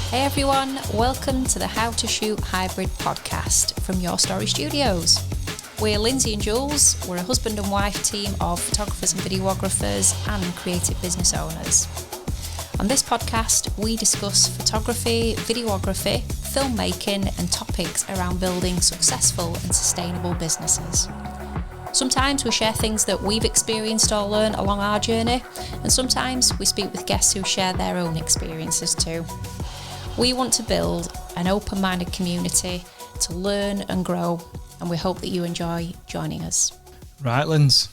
Hey everyone, welcome to the How to Shoot Hybrid podcast from Your Story Studios. We're Lindsay and Jules. We're a husband and wife team of photographers and videographers and creative business owners. On this podcast, we discuss photography, videography, filmmaking and topics around building successful and sustainable businesses. Sometimes we share things that we've experienced or learned along our journey, and sometimes we speak with guests who share their own experiences too. We want to build an open-minded community to learn and grow, and we hope that you enjoy joining us. Right, Linz.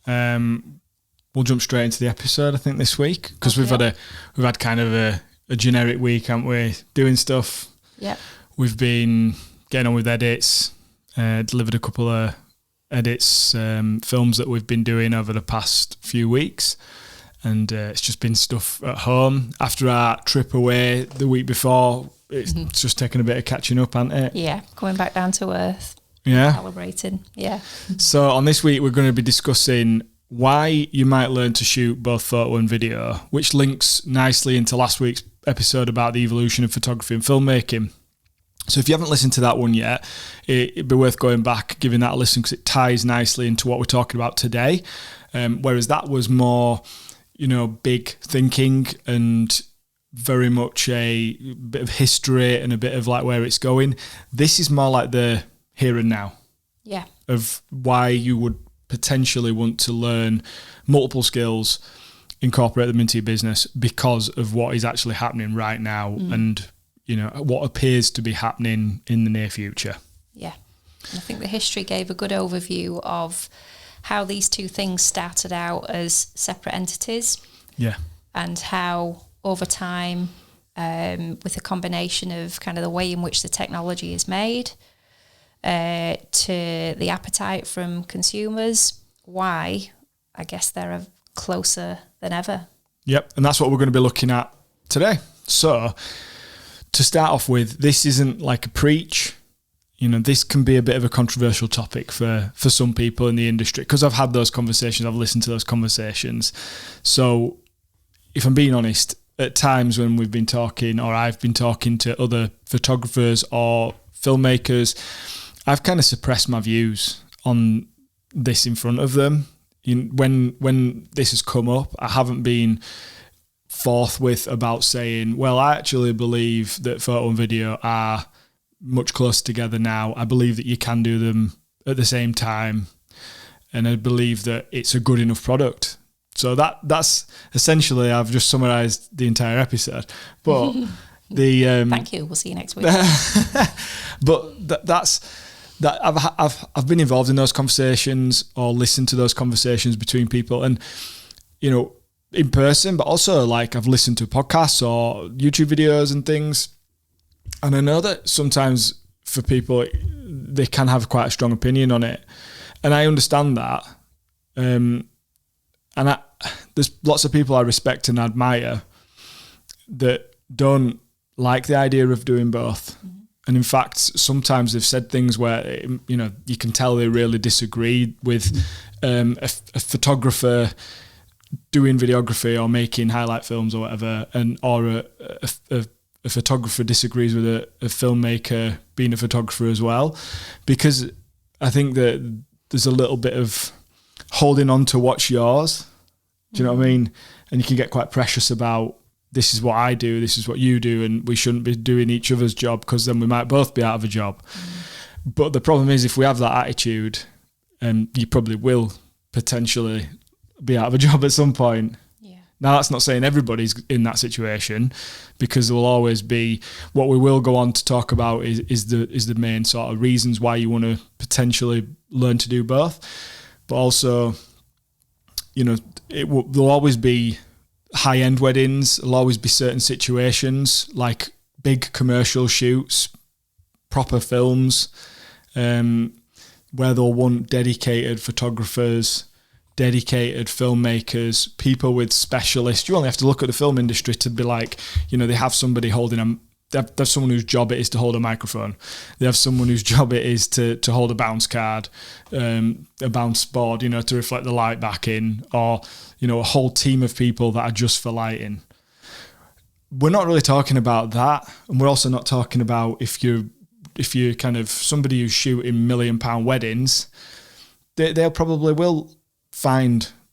We'll jump straight into the episode, I think, this week, because we've had kind of a generic week, haven't we? Doing stuff. Yep. We've been getting on with edits, delivered a couple of edits, films that we've been doing over the past few weeks. And it's just been stuff at home. After our trip away the week before, it's just taken a bit of catching up, hasn't it? Yeah, coming back down to earth. Yeah. Calibrating, yeah. So on this week, we're going to be discussing why you might learn to shoot both photo and video, which links nicely into last week's episode about the evolution of photography and filmmaking. So if you haven't listened to that one yet, it'd be worth going back, giving that a listen, because it ties nicely into what we're talking about today. Whereas that was more, big thinking and very much a bit of history and a bit of like where it's going. This is more like the here and now. Yeah. Of why you would potentially want to learn multiple skills, incorporate them into your business because of what is actually happening right now and, what appears to be happening in the near future. Yeah. I think the history gave a good overview of how these two things started out as separate entities. Yeah. And how over time, with a combination of kind of the way in which the technology is made, to the appetite from consumers, why I guess they're closer than ever. Yep. And that's what we're going to be looking at today. So to start off with, this isn't like a preach. This can be a bit of a controversial topic for some people in the industry, because I've had those conversations, I've listened to those conversations. So if I'm being honest, at times when we've been talking, or I've been talking to other photographers or filmmakers, I've kind of suppressed my views on this in front of them. When this has come up, I haven't been forthwith about saying, well, I actually believe that photo and video are much closer together now. I believe that you can do them at the same time, and I believe that it's a good enough product. So that's essentially, I've just summarised the entire episode. But the thank you. We'll see you next week. But that's I've been involved in those conversations or listened to those conversations between people, and in person, but also like I've listened to podcasts or YouTube videos and things. And I know that sometimes for people, they can have quite a strong opinion on it. And I understand that. There's lots of people I respect and admire that don't like the idea of doing both. Mm-hmm. And in fact, sometimes they've said things where, you can tell they really disagree with a photographer doing videography or making highlight films or whatever, or a photographer disagrees with a filmmaker being a photographer as well, because I think that there's a little bit of holding on to what's yours. Do you know what I mean? And you can get quite precious about, this is what I do, this is what you do, and we shouldn't be doing each other's job, because then we might both be out of a job. But the problem is, if we have that attitude, you probably will potentially be out of a job at some point. Now, that's not saying everybody's in that situation, because there will always be, what we will go on to talk about is the main sort of reasons why you want to potentially learn to do both. But also, there'll always be high-end weddings. There'll always be certain situations like big commercial shoots, proper films, where they'll want dedicated photographers, dedicated filmmakers, people with specialists. You only have to look at the film industry to be like, they have somebody holding they have someone whose job it is to hold a microphone. They have someone whose job it is to hold a bounce card, a bounce board, to reflect the light back in, or, a whole team of people that are just for lighting. we're not really talking about that. And we're also not talking about if you're kind of somebody who's shooting £1 million weddings, they'll probably will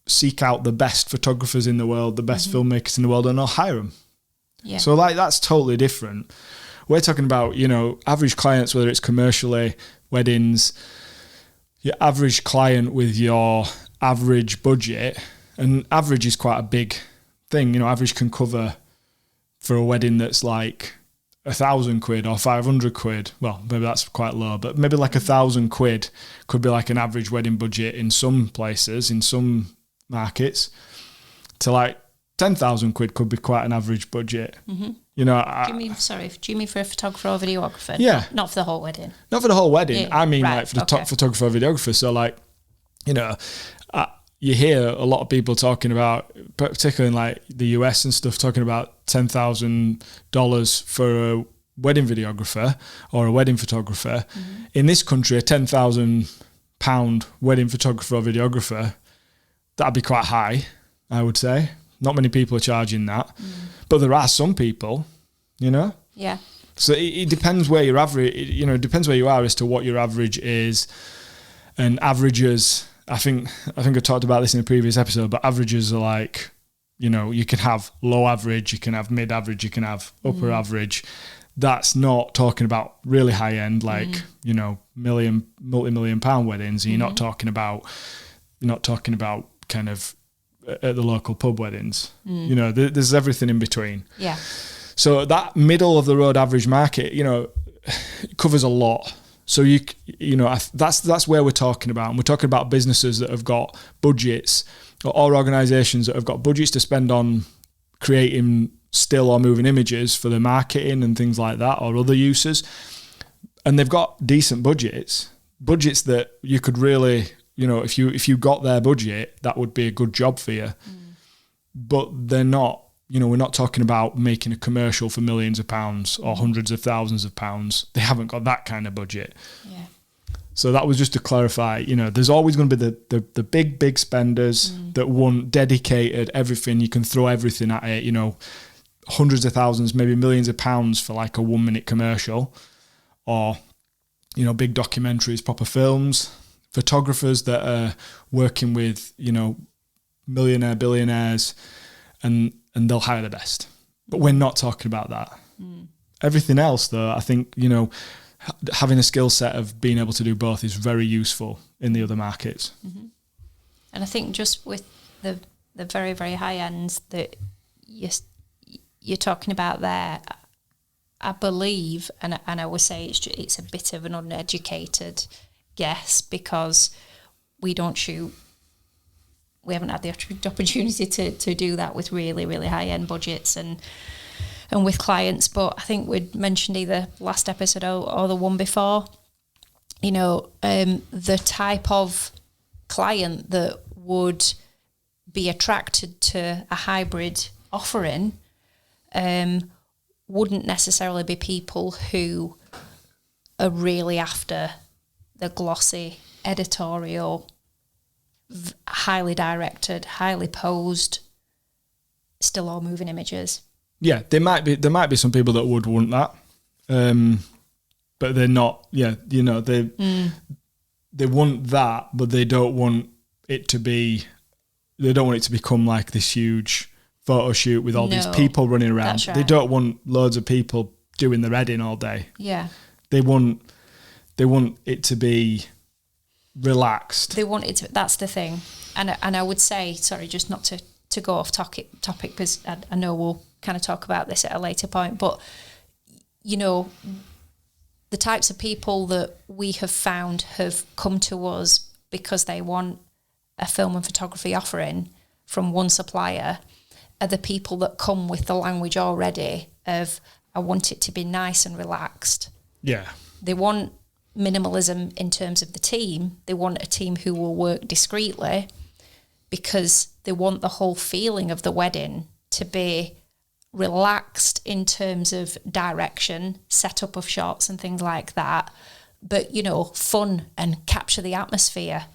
seek out the best photographers in the world, the best filmmakers in the world, and they'll hire them. Yeah. So like that's totally different. We're talking about, average clients, whether it's commercially, weddings, your average client with your average budget, and average is quite a big thing. Average can cover for a wedding that's like £1,000 or 500 quid. Well, maybe that's quite low, but maybe like £1,000 could be like an average wedding budget in some places, in some markets, to like 10,000 quid could be quite an average budget. Mm-hmm. Do you mean for a photographer or videographer? Yeah. Not for the whole wedding. Not for the whole wedding. Yeah, I mean, right, like for the top photographer or videographer. So like, you hear a lot of people talking about, particularly in like the US and stuff, talking about $10,000 for a wedding videographer or a wedding photographer. Mm-hmm. In this country, a £10,000 wedding photographer or videographer, that'd be quite high, I would say. Not many people are charging that, but there are some people, Yeah. So it depends where your average, it depends where you are as to what your average is, and averages. I think I talked about this in a previous episode, but averages are like, you can have low average, you can have mid average, you can have upper average. That's not talking about really high end, like, multi-million pound weddings. And you're not talking about kind of at the local pub weddings. There's everything in between. Yeah. So that middle of the road average market, covers a lot. So that's where we're talking about. And we're talking about businesses that have got budgets, or organisations that have got budgets to spend on creating still or moving images for their marketing and things like that, or other uses. And they've got decent budgets that you could really, if you got their budget, that would be a good job for you. But they're not. We're not talking about making a commercial for millions of pounds or hundreds of thousands of pounds. They haven't got that kind of budget. Yeah. So that was just to clarify, there's always going to be the big spenders that want dedicated everything. You can throw everything at it, hundreds of thousands, maybe millions of pounds for like a 1 minute commercial, or, big documentaries, proper films, photographers that are working with, millionaire, billionaires, and they'll hire the best. But we're not talking about that. Everything else, though, I think, having a skill set of being able to do both is very useful in the other markets. Mm-hmm. And I think just with the very, very high ends that you're talking about there, I believe, and I would say it's a bit of an uneducated guess, because we haven't had the opportunity to do that with really, really high-end budgets and with clients. But I think we'd mentioned either last episode or the one before, the type of client that would be attracted to a hybrid offering wouldn't necessarily be people who are really after the glossy editorial, highly directed, highly posed, still all moving images. Yeah, there might be some people that would want that, but they're not. Yeah, they want that, but they don't want it to be. They don't want it to become like this huge photo shoot with all these people running around. That's right. They don't want loads of people doing the editing all day. Yeah, they want it to be relaxed. They want it to, that's the thing. And I would say, sorry, just not to go off topic, because I know we'll kind of talk about this at a later point, but the types of people that we have found have come to us because they want a film and photography offering from one supplier are the people that come with the language already of, I want it to be nice and relaxed. Yeah. They want minimalism in terms of the team. They want a team who will work discreetly, because they want the whole feeling of the wedding to be relaxed in terms of direction, setup of shots and things like that, but fun and capture the atmosphere.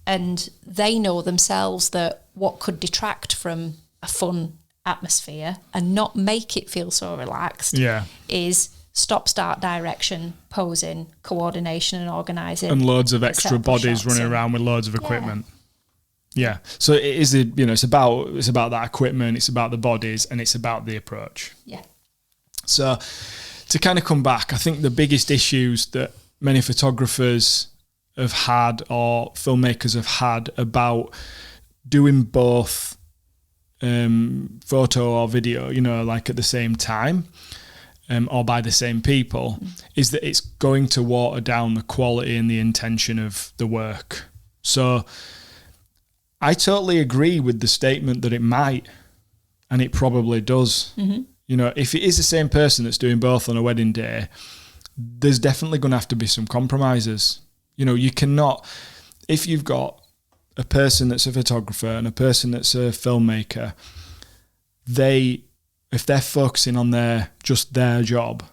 And they know themselves that what could detract from a fun atmosphere and not make it feel so relaxed is stop, start, direction, posing, coordination and organising. And loads of extra bodies running around with loads of equipment. Yeah. So it is, it's about that equipment, it's about the bodies, and it's about the approach. Yeah. So to kind of come back, I think the biggest issues that many photographers have had or filmmakers have had about doing both photo or video, like at the same time, or by the same people, is that it's going to water down the quality and the intention of the work. So I totally agree with the statement that it might, and it probably does. If it is the same person that's doing both on a wedding day, there's definitely going to have to be some compromises. You cannot, if you've got a person that's a photographer and a person that's a filmmaker, if they're focusing on just their job,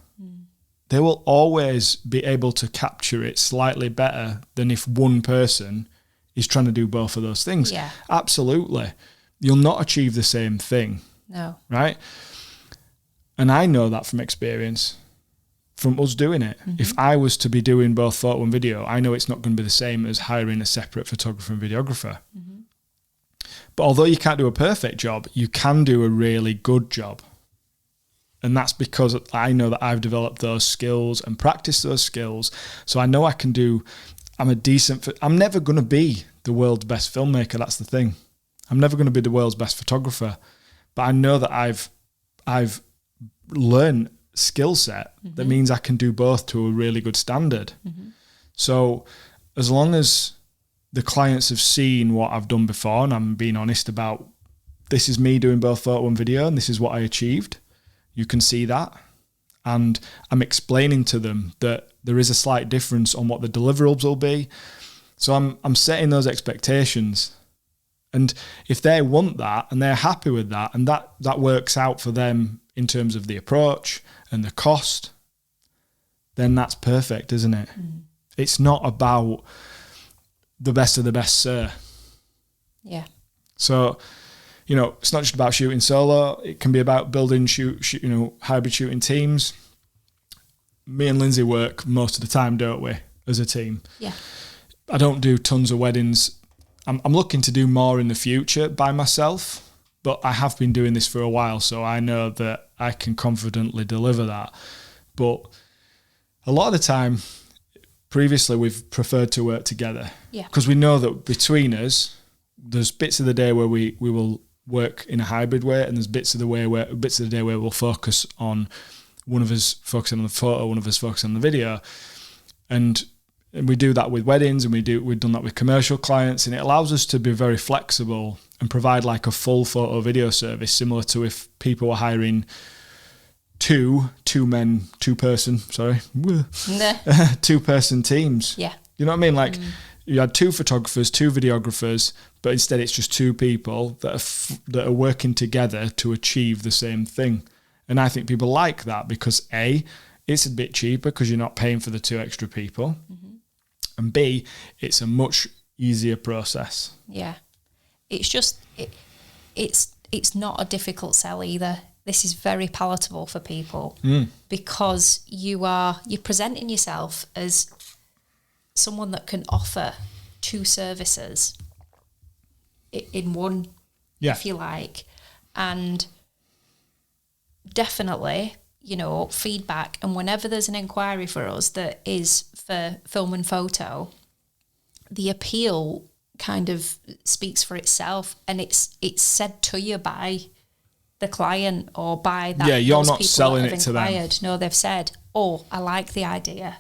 they will always be able to capture it slightly better than if one person is trying to do both of those things. Yeah. Absolutely. You'll not achieve the same thing. No. Right? And I know that from experience, from us doing it. If I was to be doing both photo and video, I know it's not going to be the same as hiring a separate photographer and videographer. But although you can't do a perfect job, you can do a really good job. And that's because I know that I've developed those skills and practiced those skills. So I know I'm never going to be the world's best filmmaker. That's the thing. I'm never going to be the world's best photographer. But I know that I've learned skill set that means I can do both to a really good standard. So as long as the clients have seen what I've done before and I'm being honest about, this is me doing both photo and video and this is what I achieved, you can see that. And I'm explaining to them that there is a slight difference on what the deliverables will be. So I'm setting those expectations. And if they want that and they're happy with that and that works out for them in terms of the approach and the cost, then that's perfect, isn't it? It's not about the best of the best, sir. Yeah. So, it's not just about shooting solo. It can be about building hybrid shooting teams. Me and Lindsay work most of the time, don't we, as a team? Yeah. I don't do tons of weddings. I'm looking to do more in the future by myself, but I have been doing this for a while, so I know that I can confidently deliver that. But a lot of the time, previously, we've preferred to work together. Yeah. Because we know that between us, there's bits of the day where we will work in a hybrid way, and there's bits of the day where we'll focus on one of us focusing on the photo, one of us focusing on the video, and we do that with weddings, and we've done that with commercial clients, and it allows us to be very flexible and provide like a full photo video service, similar to if people were hiring two person teams. Yeah. You know what I mean? Like you had 2 photographers, 2 videographers, but instead it's just 2 people that are working together to achieve the same thing. And I think people like that because A, it's a bit cheaper because you're not paying for the 2 extra people. And B, it's a much easier process. Yeah. It's just, it's not a difficult sell either. This is very palatable for people because you're presenting yourself as someone that can offer 2 services in one, if you like. And definitely, feedback. And whenever there's an inquiry for us that is for film and photo, the appeal kind of speaks for itself, and it's said to you by the client or by that. Yeah, you're not selling it to them. No, they've said, I like the idea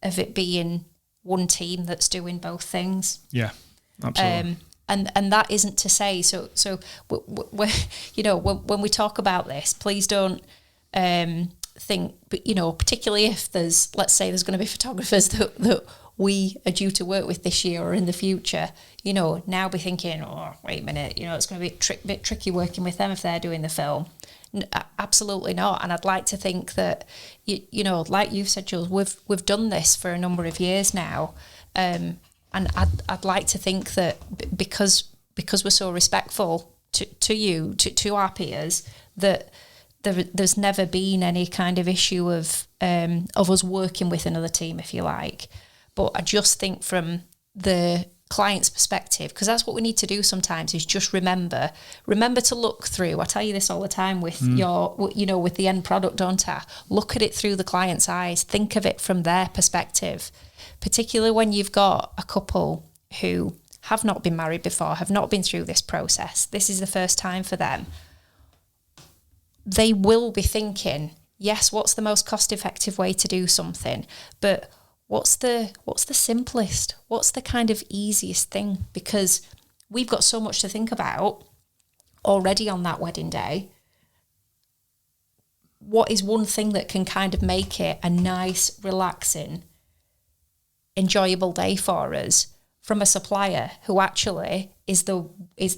of it being one team that's doing both things. Yeah, absolutely. And that isn't to say, so when we talk about this, please don't think, particularly if let's say there's going to be photographers that we are due to work with this year or in the future, now be thinking, wait a minute, it's going to be a bit tricky working with them if they're doing the film. Absolutely not. And I'd like to think that, like you've said, Jules, we've done this for a number of years now. And I'd like to think that because we're so respectful to our peers, that there's never been any kind of issue of us working with another team, if you like. But I just think from the client's perspective, because that's what we need to do sometimes, is just remember to look through. I tell you this all the time with with the end product, don't I? Look at it through the client's eyes. Think of it from their perspective, particularly when you've got a couple who have not been married before, have not been through this process. This is the first time for them. They will be thinking, yes, what's the most cost-effective way to do something? But what's the simplest? What's the kind of easiest thing? Because we've got so much to think about already on that wedding day. What is one thing that can kind of make it a nice, relaxing, enjoyable day for us from a supplier who actually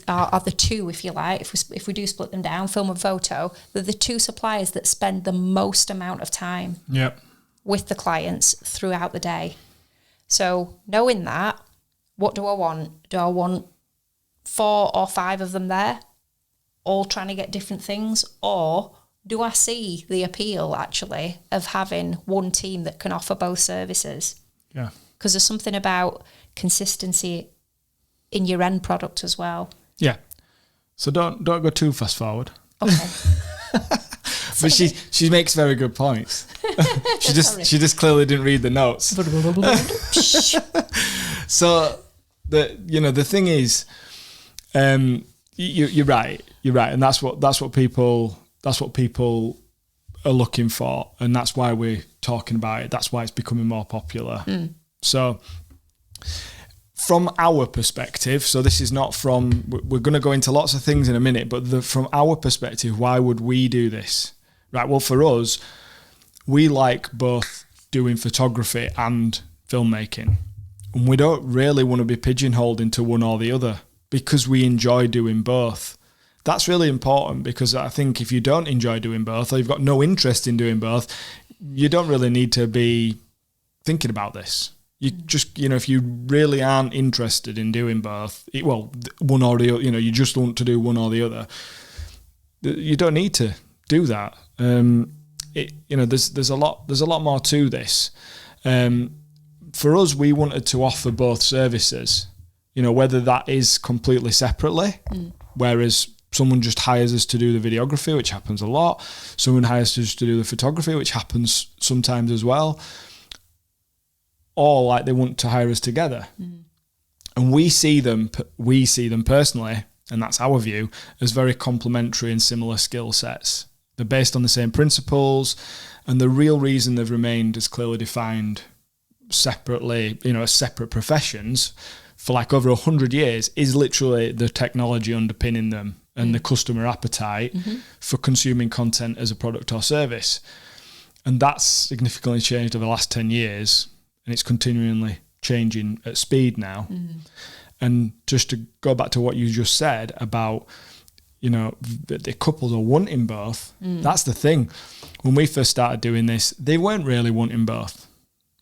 are the two, if you like, if we do split them down, film and photo, they're the two suppliers that spend the most amount of time with the clients throughout the day. So knowing that, what do I want? Do I want 4 or 5 of them there, all trying to get different things? Or do I see the appeal, actually, of having one team that can offer both services? Yeah. Because there's something about consistency in your end product as well. Yeah. So don't go too fast forward. Okay. But she makes very good points. she just clearly didn't read the notes. So the thing is, you're right, and that's what people are looking for, and that's why we're talking about it. That's why it's becoming more popular. So from our perspective, so this is not from, we're going to go into lots of things in a minute, but from our perspective, why would we do this? Right, well, for us, we like both doing photography and filmmaking. And we don't really want to be pigeonholed into one or the other because we enjoy doing both. That's really important, because I think if you don't enjoy doing both, or you've got no interest in doing both, you don't really need to be thinking about this. You just, if you really aren't interested in doing both, one or the other, you just want to do one or the other, you don't need to do that. There's a lot more to this. For us, we wanted to offer both services, whether that is completely separately, whereas someone just hires us to do the videography, which happens a lot. Someone hires us to do the photography, which happens sometimes as well. Or like they want to hire us together. And we see them personally, and that's our view, as very complementary and similar skill sets. They're based on the same principles, and the real reason they've remained as clearly defined separately, as separate professions for like over 100 years is literally the technology underpinning them and the customer appetite for consuming content as a product or service. And that's significantly changed over the last 10 years, and it's continually changing at speed now. And just to go back to what you just said about, the couples are wanting both. That's the thing. When we first started doing this, they weren't really wanting both.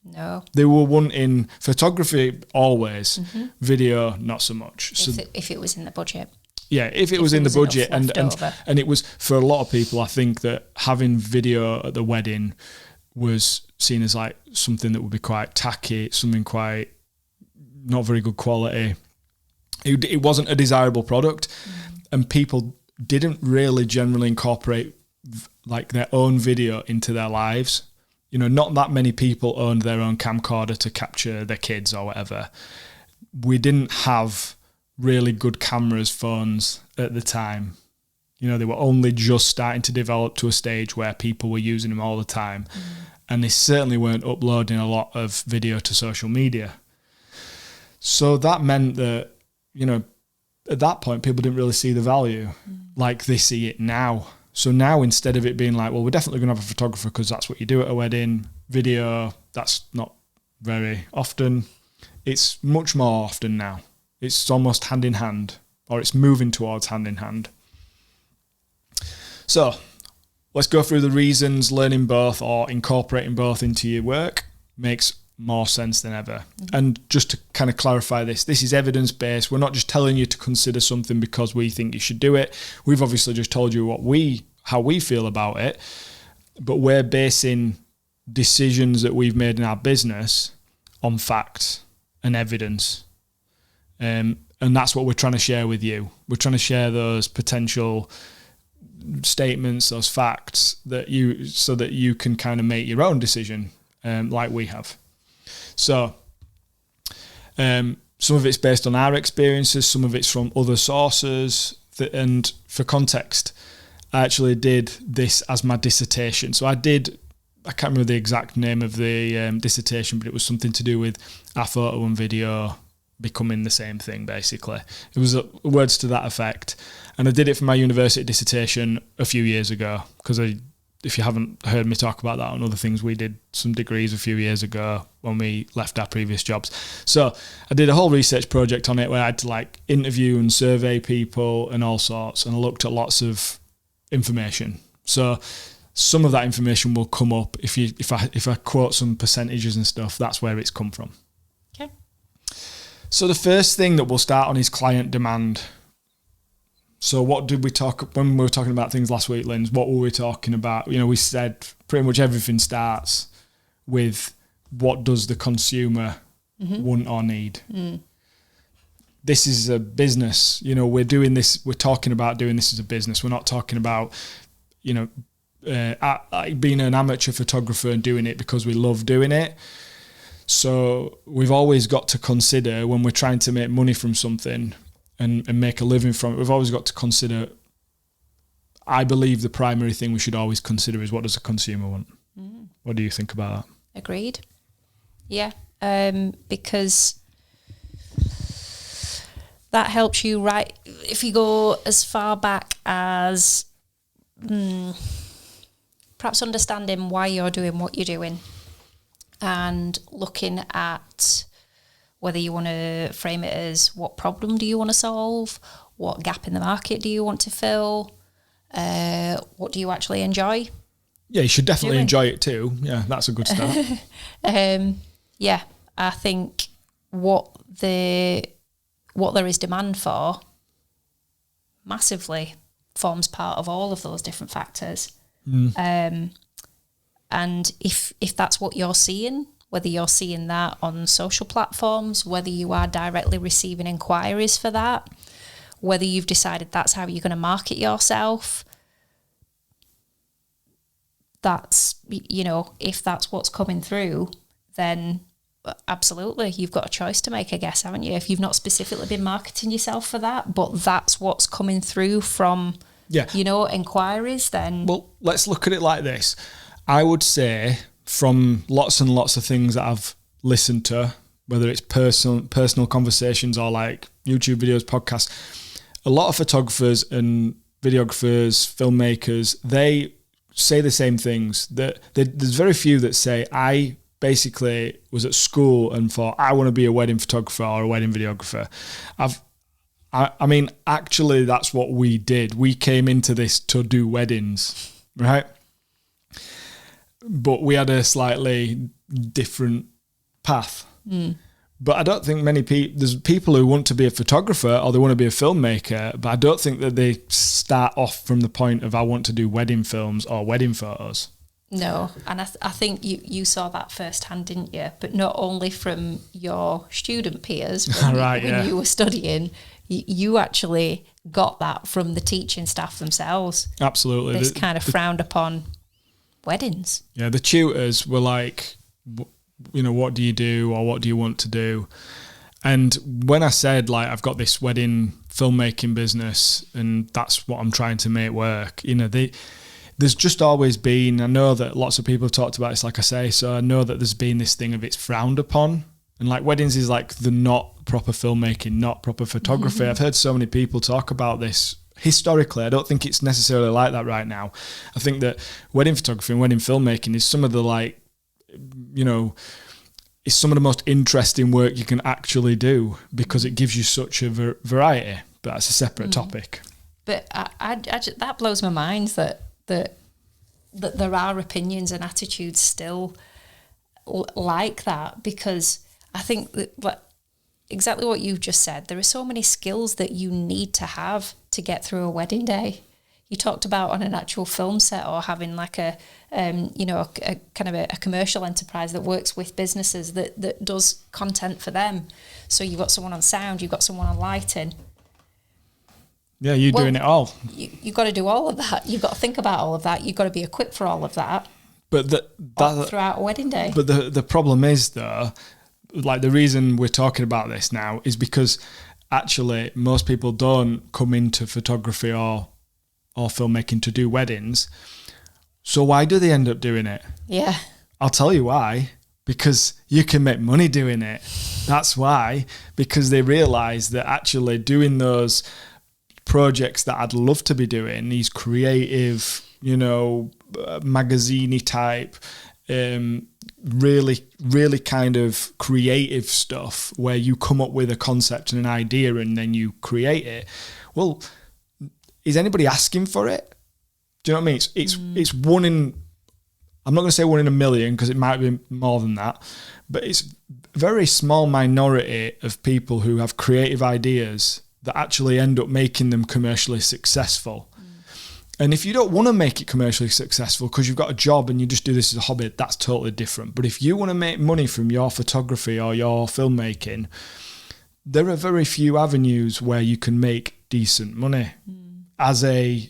No. They were wanting photography always, video not so much. If it was in the budget. Yeah, if it was in the budget, and it was, for a lot of people, I think that having video at the wedding was seen as like something that would be quite tacky, something quite not very good quality. It wasn't a desirable product, and people didn't really generally incorporate like their own video into their lives. Not that many people owned their own camcorder to capture their kids or whatever. We didn't have really good cameras, phones at the time. They were only just starting to develop to a stage where people were using them all the time. And they certainly weren't uploading a lot of video to social media. So that meant that, at that point, people didn't really see the value like they see it now. So now, instead of it being like, well, we're definitely going to have a photographer because that's what you do at a wedding, video, that's not very often. It's much more often now. It's almost hand in hand, or it's moving towards hand in hand. So let's go through the reasons learning both or incorporating both into your work makes more sense than ever. And just to kind of clarify this is evidence-based. We're not just telling you to consider something because we think you should do it. We've obviously just told you how we feel about it, but we're basing decisions that we've made in our business on facts and evidence. And that's what we're trying to share with you. We're trying to share those potential statements, those facts so that you can kind of make your own decision, like we have. So some of it's based on our experiences, some of it's from other sources. And for context, I actually did this as my dissertation. So I can't remember the exact name of the dissertation, but it was something to do with our photo and video becoming the same thing, basically. It was words to that effect. And I did it for my university dissertation a few years ago, because if you haven't heard me talk about that on other things, we did some degrees a few years ago when we left our previous jobs. So I did a whole research project on it where I had to interview and survey people and all sorts, and I looked at lots of information. So some of that information will come up if I quote some percentages and stuff. That's where it's come from. Okay. So the first thing that we'll start on is client demand. So what did we talk when we were talking about things last week, Linz? What were we talking about? We said pretty much everything starts with what does the consumer want or need. This is a business. We're doing this. We're talking about doing this as a business. We're not talking about being an amateur photographer and doing it because we love doing it. So we've always got to consider, when we're trying to make money from something and make a living from it, we've always got to consider, I believe the primary thing we should always consider is, what does the consumer want? What do you think about that? Agreed. Yeah, because that helps you, right? If you go as far back as perhaps understanding why you're doing what you're doing, and looking at whether you want to frame it as, what problem do you want to solve? What gap in the market do you want to fill? What do you actually enjoy? Yeah, you should definitely enjoy it too. Yeah, that's a good start. Yeah, I think what there is demand for massively forms part of all of those different factors. And if that's what you're seeing, whether you're seeing that on social platforms, whether you are directly receiving inquiries for that, whether you've decided that's how you're going to market yourself, that's, if that's what's coming through, then absolutely, you've got a choice to make, I guess, haven't you? If you've not specifically been marketing yourself for that, but that's what's coming through from, inquiries, then... Well, let's look at it like this. I would say, from lots and lots of things that I've listened to, whether it's personal conversations or YouTube videos, podcasts, a lot of photographers and videographers, filmmakers, they say the same things. There's very few that say, I basically was at school and thought, I want to be a wedding photographer or a wedding videographer. I mean, actually, that's what we did. We came into this to do weddings, right? But we had a slightly different path. But I don't think there's people who want to be a photographer or they want to be a filmmaker, but I don't think that they start off from the point of, I want to do wedding films or wedding photos. No, and I think you saw that firsthand, didn't you? But not only from your student peers when you were studying, you actually got that from the teaching staff themselves. Absolutely. This kind of frowned upon weddings. Yeah, the tutors were like, what do you do, or what do you want to do? And when I said, I've got this wedding filmmaking business and that's what I'm trying to make work, there's just always been, I know that lots of people have talked about this, like I say, so I know that there's been this thing of it's frowned upon. And weddings is the not proper filmmaking, not proper photography. I've heard so many people talk about this historically. I don't think it's necessarily like that right now. I think that wedding photography and wedding filmmaking is some of the it's some of the most interesting work you can actually do, because it gives you such a variety. But that's a separate topic. But I that blows my mind that there are opinions and attitudes still like that, because I think that exactly what you've just said, there are so many skills that you need to have to get through a wedding day. You talked about on an actual film set, or having like a kind of a commercial enterprise that works with businesses that does content for them. So you've got someone on sound, you've got someone on lighting. Yeah, you're doing it all. You've got to do all of that. You've got to think about all of that. You've got to be equipped for all of that. But throughout a wedding day. But the problem is, though, like the reason we're talking about this now is because actually most people don't come into photography or filmmaking to do weddings. So why do they end up doing it? Yeah. I'll tell you why. Because you can make money doing it. That's why. Because they realise that actually doing those projects that I'd love to be doing, these creative, magazine-y type, really kind of creative stuff where you come up with a concept and an idea and then you create it. Well, is anybody asking for it? Do you know what I mean? It's one in, I'm not going to say 1 in a million because it might be more than that, but it's a very small minority of people who have creative ideas that actually end up making them commercially successful. And if you don't want to make it commercially successful because you've got a job and you just do this as a hobby, that's totally different. But if you want to make money from your photography or your filmmaking, there are very few avenues where you can make decent money. As a,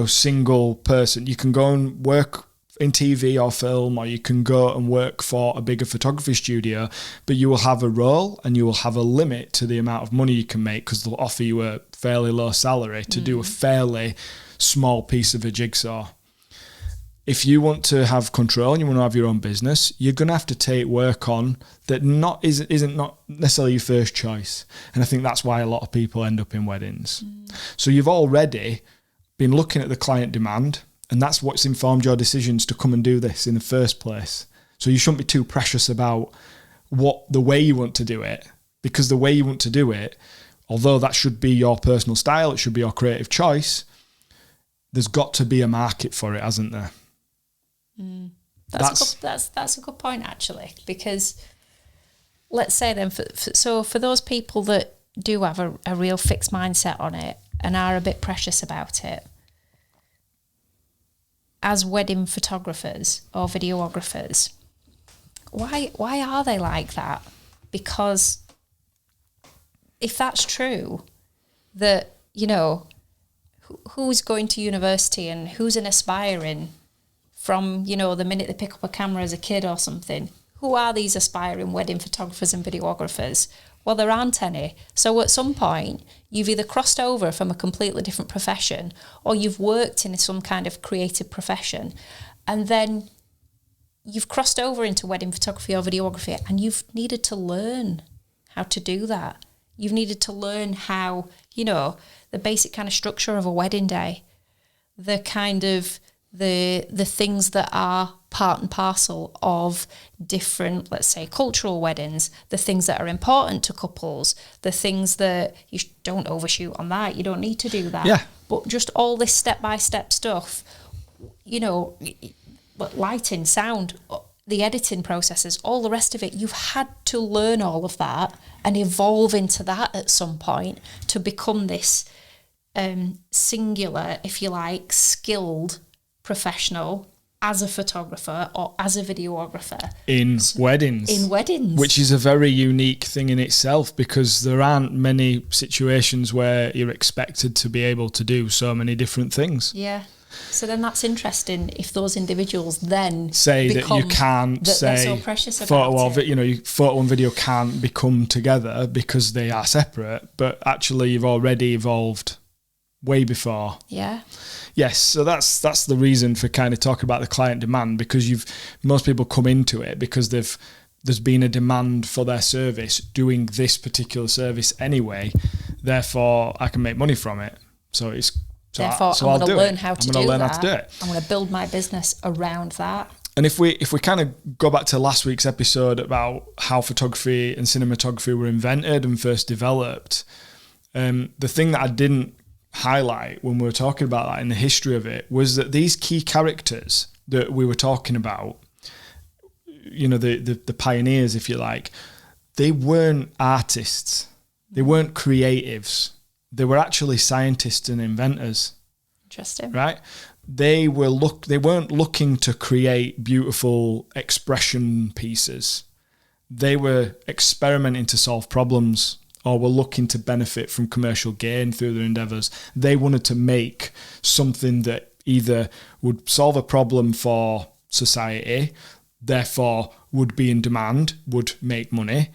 single person. You can go and work in TV or film, or you can go and work for a bigger photography studio, but you will have a role and you will have a limit to the amount of money you can make because they'll offer you a fairly low salary to do a fairly small piece of a jigsaw. If you want to have control and you want to have your own business, you're going to have to take work on that isn't not necessarily your first choice. And I think that's why a lot of people end up in weddings. So you've already been looking at the client demand, and that's what's informed your decisions to come and do this in the first place. So you shouldn't be too precious about the way you want to do it, because the way you want to do it, although that should be your personal style, it should be your creative choice, there's got to be a market for it, hasn't there? That's a good point, actually, because let's say then, for those people that do have a real fixed mindset on it and are a bit precious about it, as wedding photographers or videographers, why are they like that? Because if that's true, that, who's going to university and who's an aspiring from, the minute they pick up a camera as a kid or something, who are these aspiring wedding photographers and videographers? Well, there aren't any. So at some point, you've either crossed over from a completely different profession or you've worked in some kind of creative profession, and then you've crossed over into wedding photography or videography, and you've needed to learn how to do that. You've needed to learn how, the basic kind of structure of a wedding day, the kind of the things that are part and parcel of different, let's say, cultural weddings, the things that are important to couples, the things that you don't overshoot on that, you don't need to do that. Yeah. But just all this step-by-step stuff, lighting, sound, the editing processes, all the rest of it, you've had to learn all of that and evolve into that at some point to become this singular, if you like, skilled professional as a photographer or as a videographer in weddings, which is a very unique thing in itself, because there aren't many situations where you're expected to be able to do so many different things. Yeah. So then that's interesting if those individuals then say that you can't say so precious about photo and video can't become together because they are separate, but actually you've already evolved way before. Yeah. Yes, so that's the reason for kind of talking about the client demand, because most people come into it because there's been a demand for their service doing this particular service anyway, therefore I can make money from it. I'm going to learn how to do it. I'm going to build my business around that. And if we kind of go back to last week's episode about how photography and cinematography were invented and first developed, the thing that I didn't highlight when we were talking about that in the history of it was that these key characters that we were talking about, the pioneers, if you like, they weren't artists. They weren't creatives. They were actually scientists and inventors. Interesting. Right? They weren't looking to create beautiful expression pieces. They were experimenting to solve problems, or were looking to benefit from commercial gain through their endeavours. They wanted to make something that either would solve a problem for society, therefore would be in demand, would make money,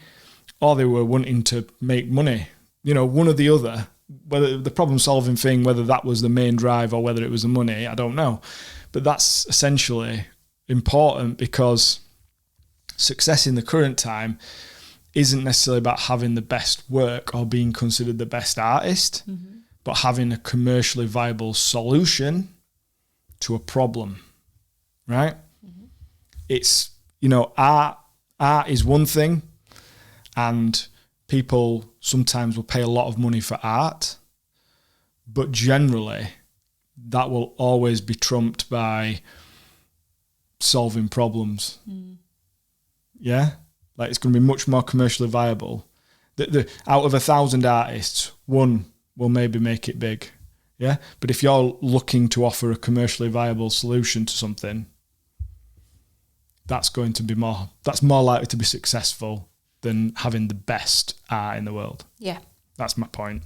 or they were wanting to make money. One or the other. Whether the problem-solving thing, whether that was the main drive or whether it was the money, I don't know. But that's essentially important, because success in the current time isn't necessarily about having the best work or being considered the best artist, but having a commercially viable solution to a problem, right? It's, art is one thing, and people sometimes will pay a lot of money for art, but generally that will always be trumped by solving problems. Yeah? Like, it's going to be much more commercially viable. Out of 1,000 artists, one will maybe make it big. Yeah? But if you're looking to offer a commercially viable solution to something, that's more likely to be successful than having the best art in the world. Yeah. That's my point.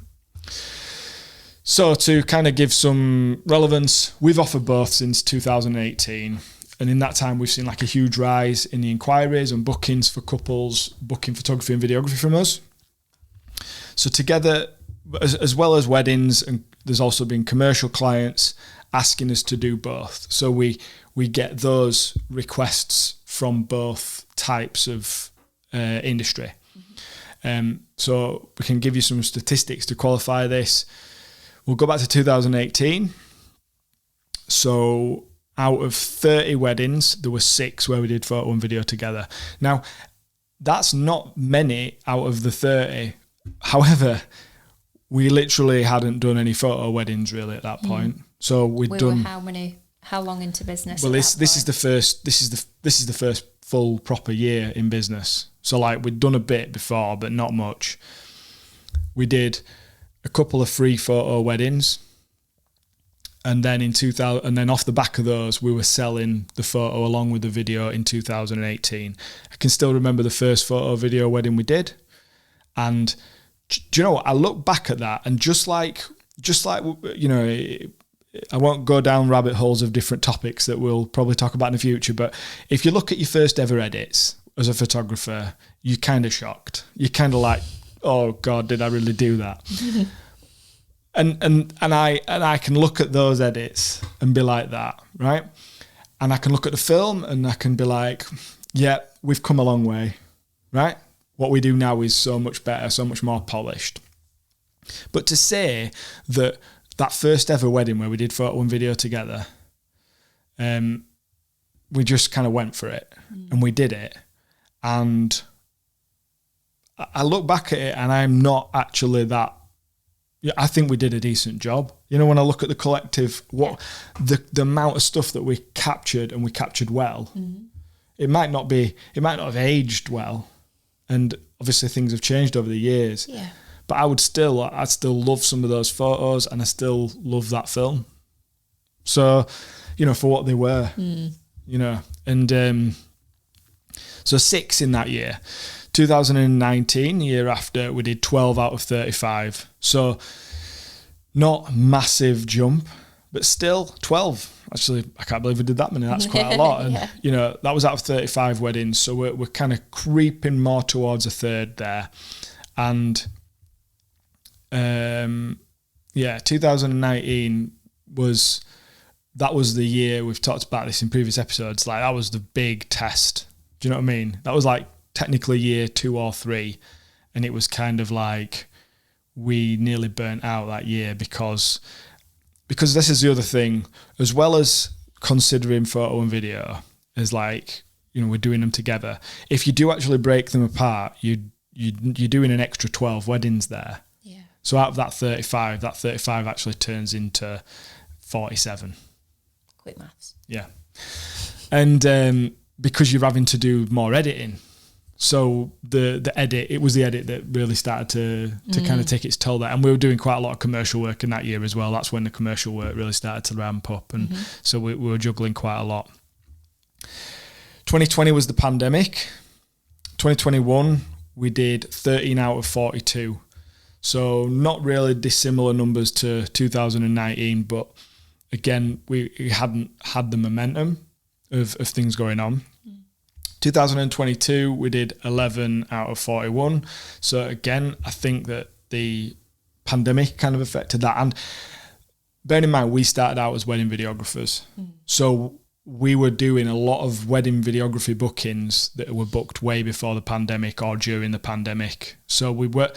So to kind of give some relevance, we've offered both since 2018. And in that time, we've seen like a huge rise in the inquiries and bookings for couples booking photography and videography from us. So together, as well as weddings, and there's also been commercial clients asking us to do both. So we get those requests from both types of industry. So we can give you some statistics to qualify this. We'll go back to 2018. So out of 30 weddings, there were 6 where we did photo and video together. Now, that's not many out of the 30. However, we literally hadn't done any photo weddings really at that point. So we were how long into business? Well, this is the first full proper year in business. So like, we'd done a bit before, but not much. We did a couple of free photo weddings, and then off the back of those, we were selling the photo along with the video in 2018. I can still remember the first photo video wedding we did, and do you know what? I look back at that, and just like I won't go down rabbit holes of different topics that we'll probably talk about in the future, but if you look at your first ever edits as a photographer, you're kind of shocked. You're kind of like, oh God, did I really do that? and I can look at those edits and be like that, right? And I can look at the film and I can be like, yeah, we've come a long way, right? What we do now is so much better, so much more polished. But to say that first ever wedding where we did photo and video together, we just kind of went for it and we did it. And I look back at it and I'm not actually that. I think we did a decent job. When I look at the collective, the amount of stuff that we captured, and we captured well, it might not have aged well. And obviously things have changed over the years. Yeah. But I still love some of those photos, and I still love that film. So, for what they were, and so 6 in that year. 2019, the year after, we did 12 out of 35. So not massive jump, but still 12. Actually, I can't believe we did that many. That's quite a lot. And, that was out of 35 weddings. So we're kind of creeping more towards a third there. And 2019 was the year, we've talked about this in previous episodes, like that was the big test. Do you know what I mean? That was like technically year 2 or 3, and it was kind of like we nearly burnt out that year because this is the other thing, as well as considering photo and video as like, we're doing them together. If you do actually break them apart, you're doing an extra 12 weddings there. Yeah. So out of that 35 actually turns into 47. Quick maths. Yeah. And because you're having to do more editing. So the edit, it was the edit that really started to kind of take its toll there. And we were doing quite a lot of commercial work in that year as well. That's when the commercial work really started to ramp up. And so we were juggling quite a lot. 2020 was the pandemic. 2021, we did 13 out of 42. So not really dissimilar numbers to 2019, but again, we hadn't had the momentum of things going on. 2022, we did 11 out of 41. So again, I think that the pandemic kind of affected that. And bearing in mind, we started out as wedding videographers. So we were doing a lot of wedding videography bookings that were booked way before the pandemic or during the pandemic. So we weren't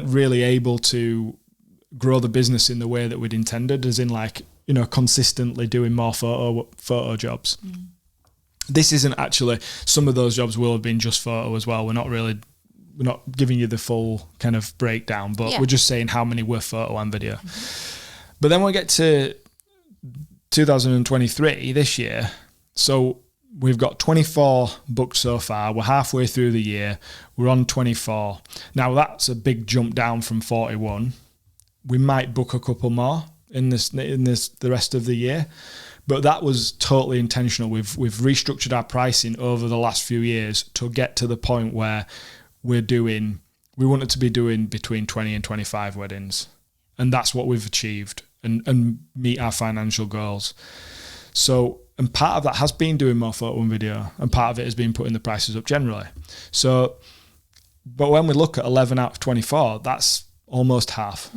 really able to grow the business in the way that we'd intended, as in like, you know, consistently doing more photo jobs. This isn't actually, some of those jobs will have been just photo as well. We're not giving you the full kind of breakdown, but we're just saying how many were photo and video. But then we get to 2023 this year. So we've got 24 booked so far. We're halfway through the year. We're on 24. Now that's a big jump down from 41. We might book a couple more in the rest of the year. But that was totally intentional. We've restructured our pricing over the last few years to get to the point where we wanted to be doing between 20 and 25 weddings. And that's what we've achieved and meet our financial goals. So, and part of that has been doing more photo and video, and part of it has been putting the prices up generally. So, but when we look at 11 out of 24, that's almost half,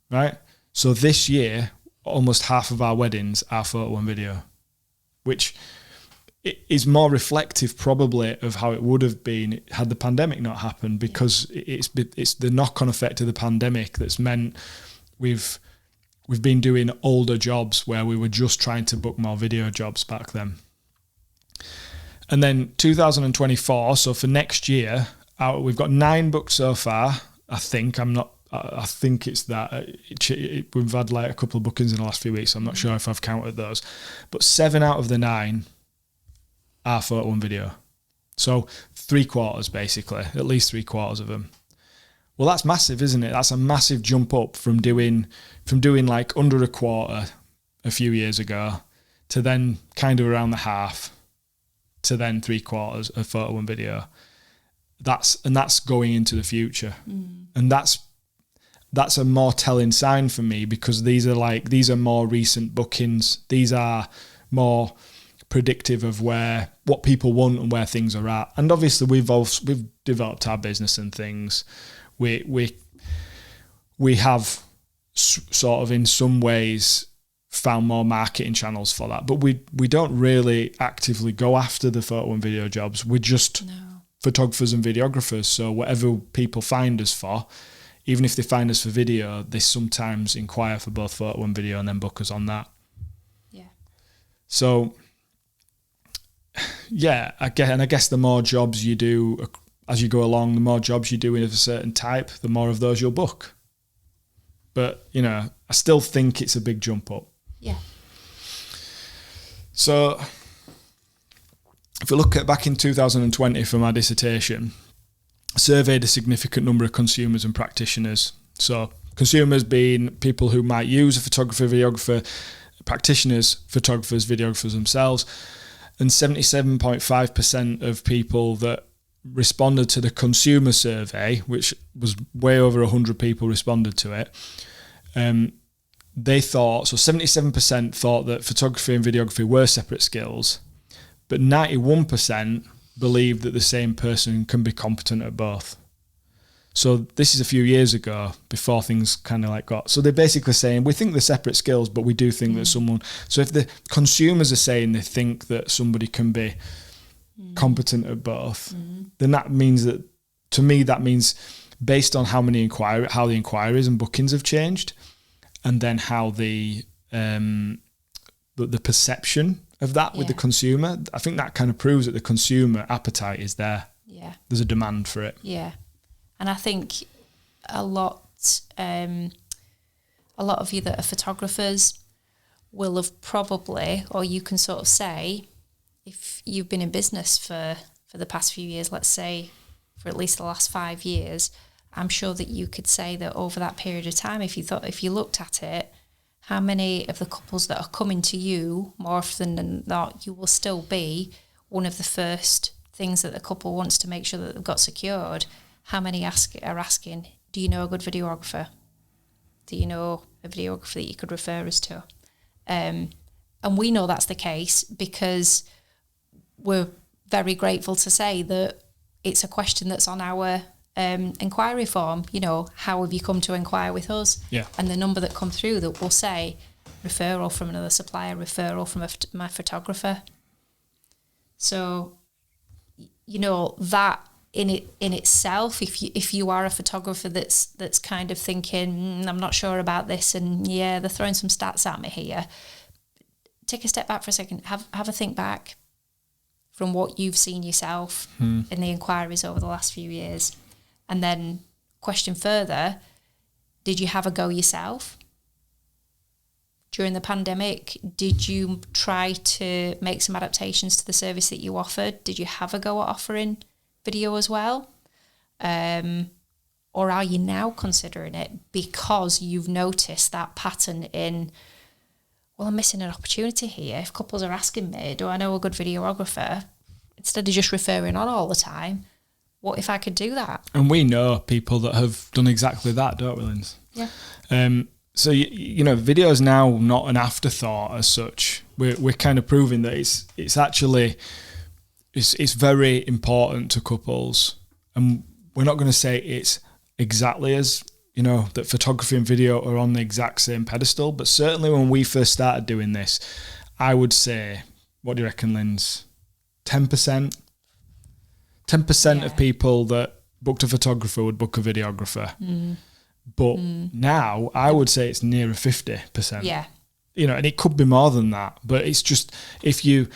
right? So this year, almost half of our weddings are photo and video, which is more reflective probably of how it would have been had the pandemic not happened, because it's the knock-on effect of the pandemic that's meant we've been doing older jobs where we were just trying to book more video jobs back then. And then 2024, so for next year, we've got 9 booked so far. I think it's that. We've had like a couple of bookings in the last few weeks, so I'm not sure if I've counted those. But 7 out of the 9 are photo and video. So 3/4 basically, at least 3/4 of them. Well, that's massive, isn't it? That's a massive jump up from doing like under a quarter a few years ago to then kind of around the half to then 3/4 of photo and video. That's going into the future. And that's a more telling sign for me, because these are more recent bookings. These are more predictive of what people want and where things are at. And obviously we've developed our business and things. We have sort of in some ways found more marketing channels for that, but we don't really actively go after the photo and video jobs. We're just photographers and videographers. So whatever people find us for, even if they find us for video, they sometimes inquire for both photo and video and then book us on that. Yeah. So, yeah, I guess the more jobs you do as you go along, the more jobs you do of a certain type, the more of those you'll book. But, you know, I still think it's a big jump up. Yeah. So, if we look at back in 2020 for my dissertation, I surveyed a significant number of consumers and practitioners. So consumers being people who might use a photographer, videographer, practitioners, photographers, videographers themselves. And 77.5% of people that responded to the consumer survey, which was way over 100 people responded to it, they thought, so 77% thought that photography and videography were separate skills, but 91% believed that the same person can be competent at both. So this is a few years ago, before things kind of like got... So they're basically saying, we think they're separate skills, but we do think that someone... So if the consumers are saying they think that somebody can be competent at both, then that means that, to me, that means based on how the inquiries and bookings have changed, and then how the perception of that with the consumer, I think that kind of proves that the consumer appetite is there. Yeah. There's a demand for it. Yeah. And I think a lot of you that are photographers will have probably, or you can sort of say, if you've been in business for the past few years, let's say for at least the last 5 years, I'm sure that you could say that over that period of time, if you looked at it, how many of the couples that are coming to you, more often than not, you will still be one of the first things that the couple wants to make sure that they've got secured. How many are asking, do you know a good videographer? Do you know a videographer that you could refer us to? And we know that's the case because we're very grateful to say that it's a question that's on our inquiry form. You know, how have you come to inquire with us? Yeah. And the number that come through that will say referral from another supplier, referral from my photographer. So, you know, that in itself, if you are a photographer that's kind of thinking, I'm not sure about this, and yeah, they're throwing some stats at me here, take a step back for a second, have a think back from what you've seen yourself in the inquiries over the last few years, and then question further, did you have a go yourself during the pandemic? Did you try to make some adaptations to the service that you offered? Did you have a go at offering video as well? Or are you now considering it because you've noticed that pattern in, well, I'm missing an opportunity here. If couples are asking me, do I know a good videographer? Instead of just referring on all the time, what if I could do that? And we know people that have done exactly that, don't we, Linz? Yeah. So, you know, video is now not an afterthought as such. We're kind of proving that it's actually, it's very important to couples. And we're not going to say it's exactly as, you know, that photography and video are on the exact same pedestal. But certainly when we first started doing this, I would say, what do you reckon, Linz? 10%? 10% of people that booked a photographer would book a videographer. But now I would say it's nearer 50%. Yeah. You know, and it could be more than that. But it's just, if you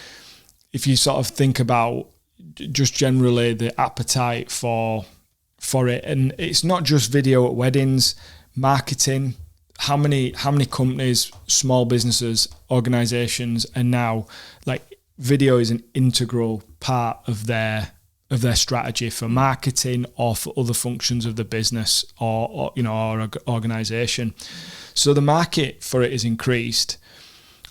sort of think about just generally the appetite for it, and it's not just video at weddings, marketing, how many companies, small businesses, organizations are now, like, video is an integral part of their strategy for marketing or for other functions of the business or you know, or organization. So the market for it is increased.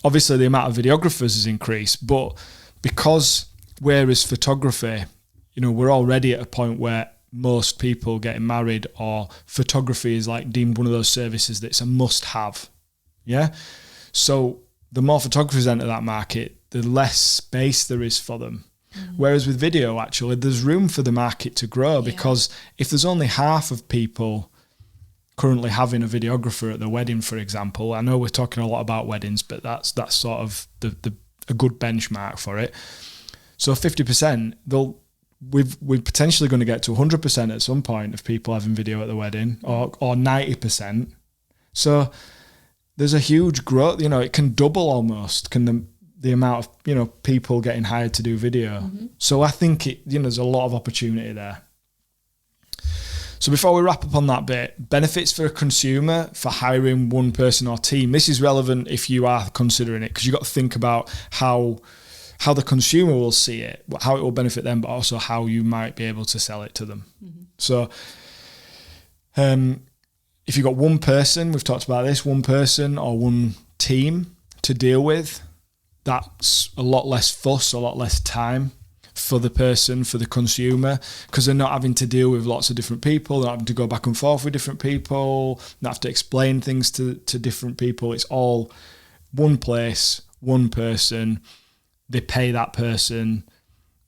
Obviously the amount of videographers has increased, but because whereas photography, you know, we're already at a point where most people getting married or photography is like deemed one of those services that's a must have. Yeah. So the more photographers enter that market, the less space there is for them. Whereas with video, actually, there's room for the market to grow because if there's only half of people currently having a videographer at their wedding, for example, I know we're talking a lot about weddings, but that's sort of a good benchmark for it. So 50%, we're potentially going to get to 100% at some point of people having video at the wedding, or 90%. So there's a huge growth. You know, it can double almost. The amount of, you know, people getting hired to do video. So I think there's a lot of opportunity there. So before we wrap up on that bit, benefits for a consumer for hiring one person or team. This is relevant if you are considering it, because you've got to think about how the consumer will see it, how it will benefit them, but also how you might be able to sell it to them. So if you've got one person, we've talked about this, one person or one team to deal with, that's a lot less fuss, a lot less time for the person, for the consumer, because they're not having to deal with lots of different people, they're not having to go back and forth with different people, not have to explain things to different people. It's all one place, one person, they pay that person,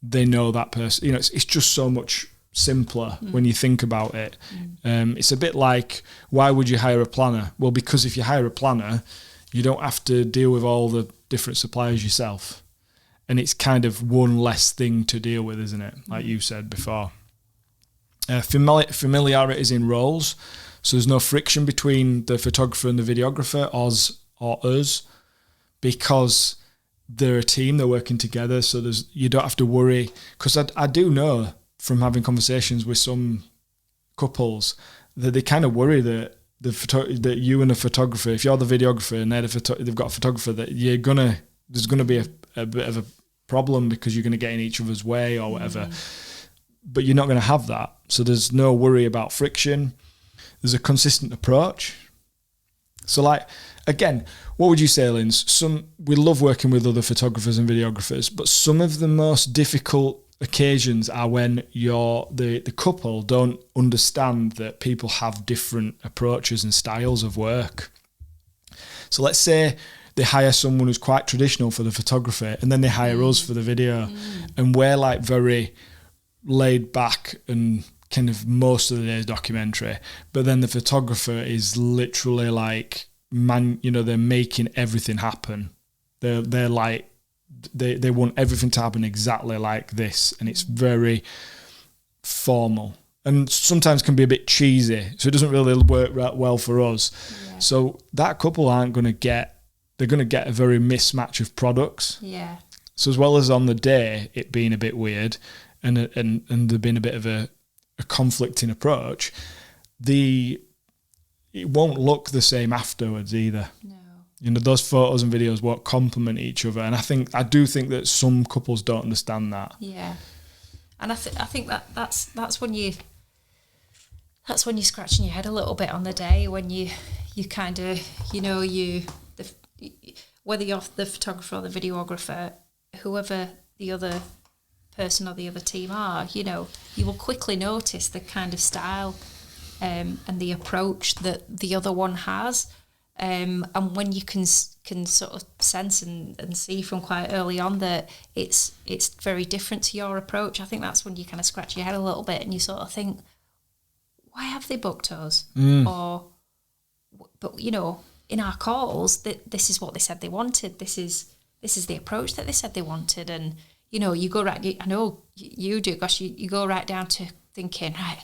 they know that person. You know, it's just so much simpler when you think about it. It's a bit like, why would you hire a planner? Well, because if you hire a planner, you don't have to deal with all the different suppliers yourself. And it's kind of one less thing to deal with, isn't it? Like you said before. Familiarity is in roles. So there's no friction between the photographer and the videographer, us, because they're a team, they're working together. So you don't have to worry. Because I do know from having conversations with some couples that they kind of worry that that you and a photographer, if you're the videographer and they've got a photographer, that there's gonna be a bit of problem because you're going to get in each other's way or whatever. But you're not going to have that. So there's no worry about friction. There's a consistent approach. So like, again, what would you say, Linz? We love working with other photographers and videographers, but some of the most difficult occasions are when the couple don't understand that people have different approaches and styles of work. So let's say they hire someone who's quite traditional for the photography, and then they hire us for the video, and we're like very laid back and kind of most of the day's documentary, but then the photographer is literally like, they're making everything happen. They're like, they want everything to happen exactly like this, and it's very formal and sometimes can be a bit cheesy, so it doesn't really work well for us. So that couple they're going to get a very mismatch of products. So as well as on the day it being a bit weird and there being a bit of a conflicting approach, it won't look the same afterwards either. No. Those photos and videos won't complement each other, and I do think that some couples don't understand that. And I think that's when you're scratching your head a little bit on the day, when you kind of, whether you're the photographer or the videographer, whoever the other person or the other team are, you will quickly notice the kind of style and the approach that the other one has. And when you can sort of sense and see from quite early on that it's very different to your approach, I think that's when you kind of scratch your head a little bit and you sort of think, why have they booked us? But in our calls, this is what they said they wanted. This is the approach that they said they wanted. And you go right. I know you do. Gosh, you go right down to thinking, right,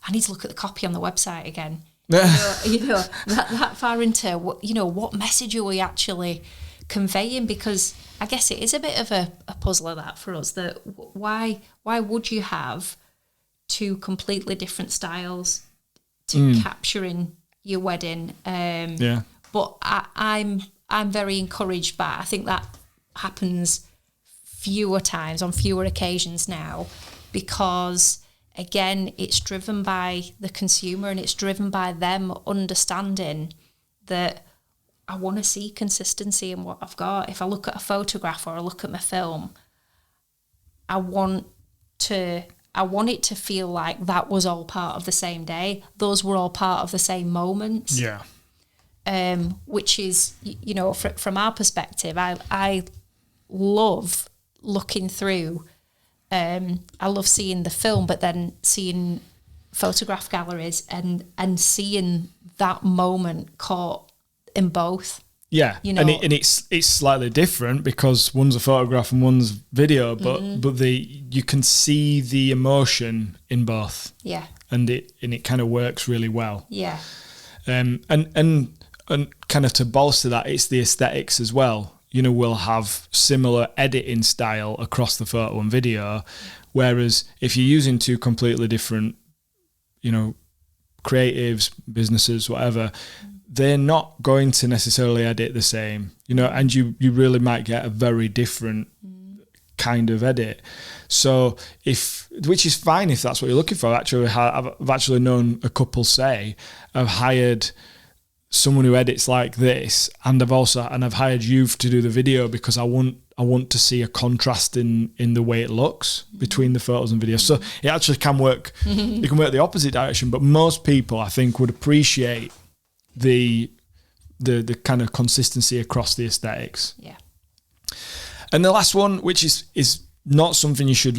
I need to look at the copy on the website again. That far into what message are we actually conveying? Because I guess it is a bit of a puzzler that for us, that why would you have two completely different styles to capturing your wedding? But I'm very encouraged by, I think that happens fewer times, on fewer occasions now, because again, it's driven by the consumer and it's driven by them understanding that I want to see consistency in what I've got. If I look at a photograph or I look at my film, I want it to feel like that was all part of the same day. Those were all part of the same moments. Which is, from our perspective, I love looking through. I love seeing the film, but then seeing photograph galleries and seeing that moment caught in both. And it's slightly different because one's a photograph and one's video, but you can see the emotion in both. And it kind of works really well. And kind of to bolster that, it's the aesthetics as well. We'll have similar editing style across the photo and video, whereas if you're using two completely different, creatives, businesses, whatever, they're not going to necessarily edit the same, and you really might get a very different kind of edit. So which is fine if that's what you're looking for. I've actually known a couple say, I've hired someone who edits like this, and I've hired you to do the video because I want to see a contrast in the way it looks between the photos and videos. So it actually can work. It can work the opposite direction, but most people, I think, would appreciate the kind of consistency across the aesthetics. And the last one, which is not something you should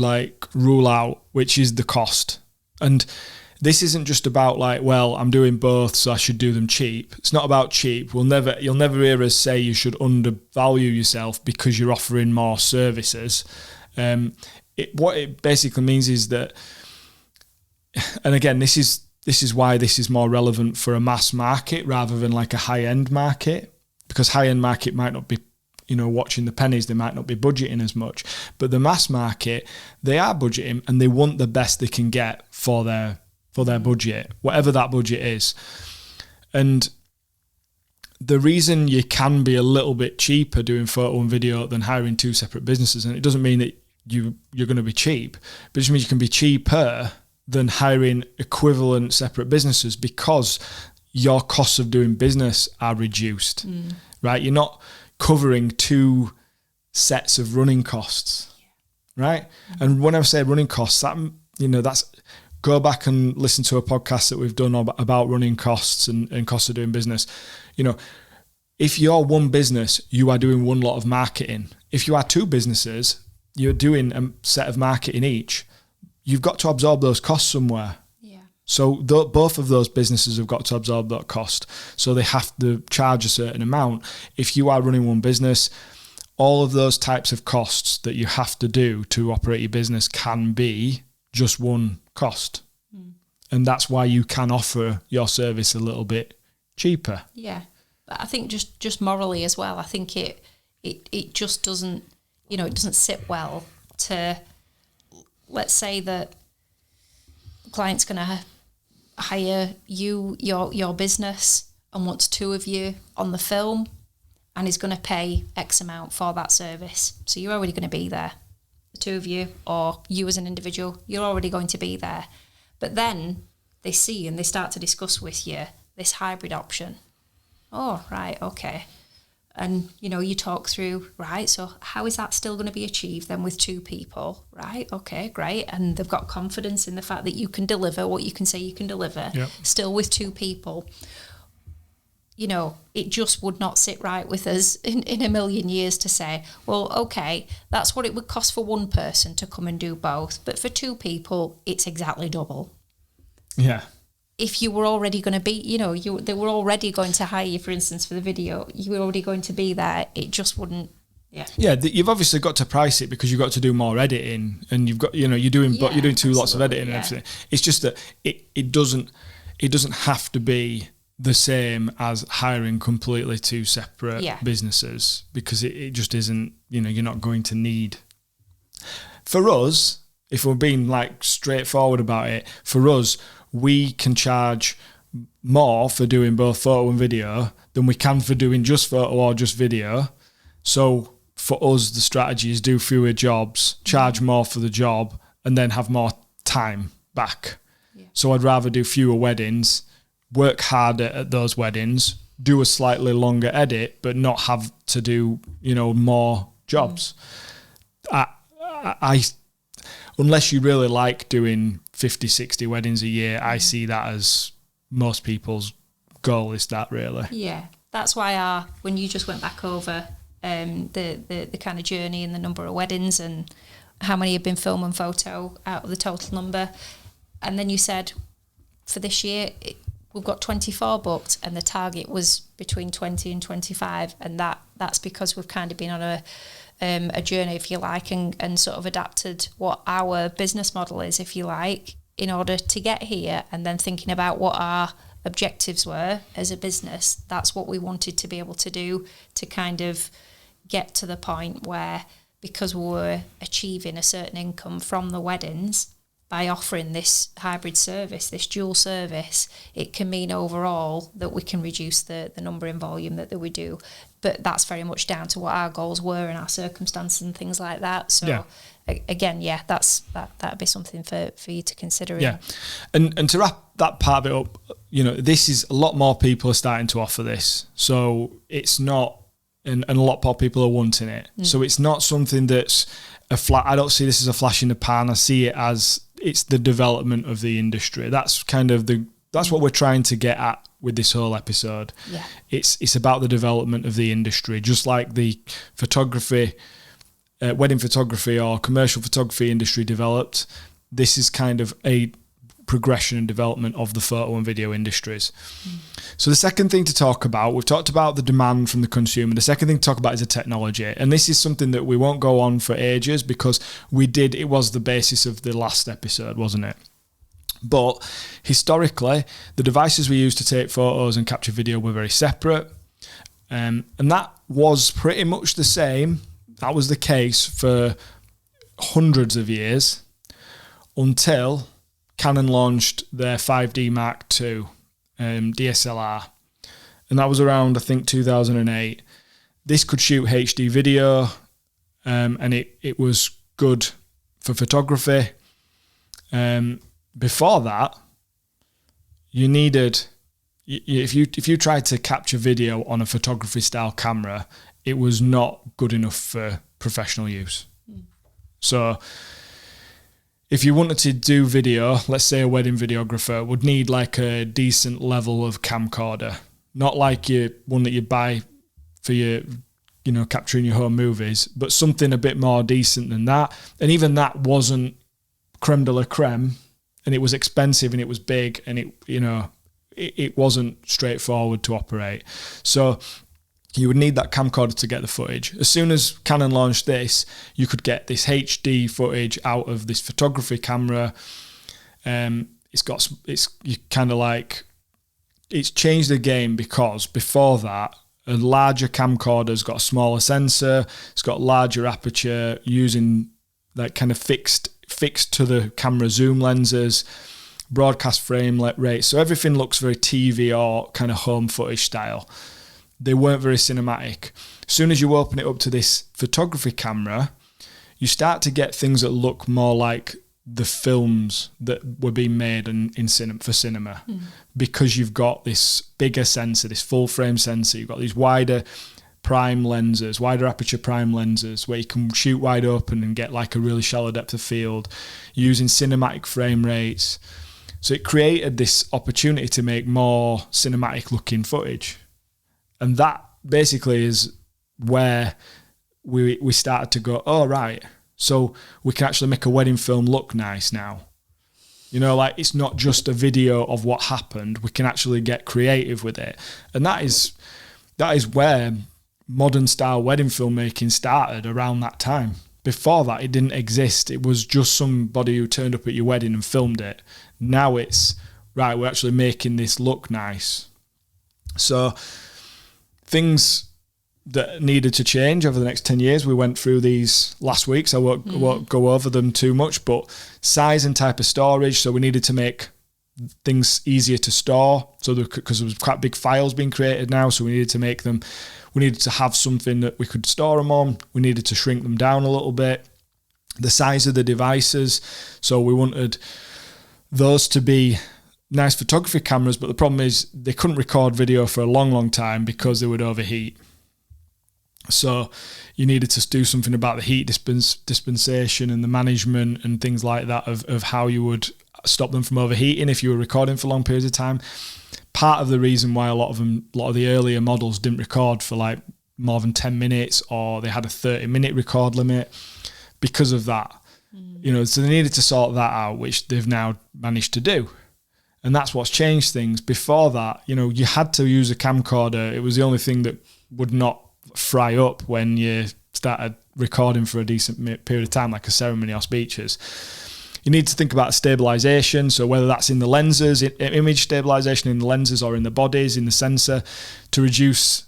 rule out, which is the cost. And this isn't just about I'm doing both, so I should do them cheap. It's not about cheap. You'll never hear us say you should undervalue yourself because you're offering more services. What it basically means is that, and again, this is why this is more relevant for a mass market rather than a high-end market, because high-end market might not be watching the pennies, they might not be budgeting as much, but the mass market, they are budgeting and they want the best they can get for their budget, whatever that budget is. And the reason you can be a little bit cheaper doing photo and video than hiring two separate businesses, and it doesn't mean that you're going to be cheap, but it just means you can be cheaper than hiring equivalent separate businesses because your costs of doing business are reduced, right? You're not covering two sets of running costs, right? And when I say running costs, that's go back and listen to a podcast that we've done about running costs and costs of doing business. If you're one business, you are doing one lot of marketing. If you are two businesses, you're doing a set of marketing each. You've got to absorb those costs somewhere. Yeah. So both of those businesses have got to absorb that cost. So they have to charge a certain amount. If you are running one business, all of those types of costs that you have to do to operate your business can be just one cost. And that's why you can offer your service a little bit cheaper. Yeah. But I think just morally as well, I think it just doesn't, it doesn't sit well to, let's say that the client's going to hire your business and wants two of you on the film and is going to pay X amount for that service. So you're already going to be there. The two of you, or you as an individual, you're already going to be there. But then they see and they start to discuss with you this hybrid option. Oh, right, okay. And, you talk through, right, so how is that still going to be achieved then with two people? Right, okay, great. And they've got confidence in the fact that you can deliver what you can say you can deliver, still with two people. It just would not sit right with us in a million years to say, well, okay, that's what it would cost for one person to come and do both. But for two people, it's exactly double. Yeah. If you were already going to be, they were already going to hire you, for instance, for the video, you were already going to be there, it just wouldn't, Yeah, you've obviously got to price it because you've got to do more editing and you've got, you're doing two lots of editing and everything. It's just that it doesn't have to be the same as hiring completely two separate businesses because it just isn't, you're not going to need. For us, if we're being straightforward about it, for us, we can charge more for doing both photo and video than we can for doing just photo or just video. So for us, the strategy is do fewer jobs, charge more for the job, and then have more time back. Yeah. So I'd rather do fewer weddings, work harder at those weddings, do a slightly longer edit, but not have to do, more jobs. I unless you really like doing 50, 60 weddings a year, I see that as most people's goal is that really. Yeah, that's why when you just went back over the kind of journey and the number of weddings and how many have been film and photo out of the total number, and then you said for this year we've got 24 booked and the target was between 20 and 25, and that's because we've kind of been on a journey, if you like, and sort of adapted what our business model is, if you like, in order to get here, and then thinking about what our objectives were as a business. That's what we wanted to be able to do to kind of get to the point where, because we were achieving a certain income from the weddings, by offering this hybrid service, this dual service, it can mean overall that we can reduce the number in volume that we do. But that's very much down to what our goals were and our circumstances and things like that. So again, that'd be something for you to consider. Yeah, and to wrap that part of it up, this is a lot more people are starting to offer this. So it's not, and a lot more people are wanting it. So it's not something that's I don't see this as a flash in the pan. I see it as it's the development of the industry. That's kind of that's what we're trying to get at with this whole episode. Yeah. It's about the development of the industry, just like the photography, wedding photography or commercial photography industry developed. This is kind of a progression and development of the photo and video industries. So the second thing to talk about, we've talked about the demand from the consumer. The second thing to talk about is the technology. And this is something that we won't go on for ages because it was the basis of the last episode, wasn't it? But historically, the devices we used to take photos and capture video were very separate. And that was pretty much the same. That was the case for hundreds of years until Canon launched their 5D Mark II DSLR. and that was around, I think, 2008. This could shoot HD video, and it was good for photography. Before that, you needed, if you tried to capture video on a photography style camera, it was not good enough for professional use. So if you wanted to do video, let's say a wedding videographer would need like a decent level of camcorder, not like one that you buy for your, capturing your home movies, but something a bit more decent than that. And even that wasn't creme de la creme, and it was expensive and it was big, and it wasn't straightforward to operate. So you would need that camcorder to get the footage. As soon as Canon launched this, you could get this HD footage out of this photography camera. It's changed the game, because before that, a larger camcorder's got a smaller sensor, it's got larger aperture, using that kind of fixed to the camera zoom lenses, broadcast frame rate. So everything looks very TV or kind of home footage style. They weren't very cinematic. As soon as you open it up to this photography camera, you start to get things that look more like the films that were being made for cinema, because you've got this bigger sensor, this full frame sensor. You've got these wider aperture prime lenses, where you can shoot wide open and get like a really shallow depth of field using cinematic frame rates. So it created this opportunity to make more cinematic looking footage. And that basically is where we started to go, oh, right, so we can actually make a wedding film look nice now. Like, it's not just a video of what happened. We can actually get creative with it. And that is where modern style wedding filmmaking started, around that time. Before that, it didn't exist. It was just somebody who turned up at your wedding and filmed it. Now it's, right, we're actually making this look nice. So things that needed to change over the next 10 years, we went through these last week, so I won't go over them too much, but size and type of storage. So we needed to make things easier to store, because there was quite big files being created now, so we needed to have something that we could store them on. We needed to shrink them down a little bit. The size of the devices, so we wanted those to be nice photography cameras, but the problem is they couldn't record video for a long, long time because they would overheat. So you needed to do something about the heat dispensation and the management and things like that of how you would stop them from overheating if you were recording for long periods of time. Part of the reason why a lot of the earlier models didn't record for like more than 10 minutes, or they had a 30-minute record limit, because of that. So they needed to sort that out, which they've now managed to do. And that's what's changed things. Before that, you had to use a camcorder. It was the only thing that would not fry up when you started recording for a decent period of time, like a ceremony or speeches. You need to think about stabilization. So whether that's in the lenses, image stabilization in the lenses, or in the bodies, in the sensor, to reduce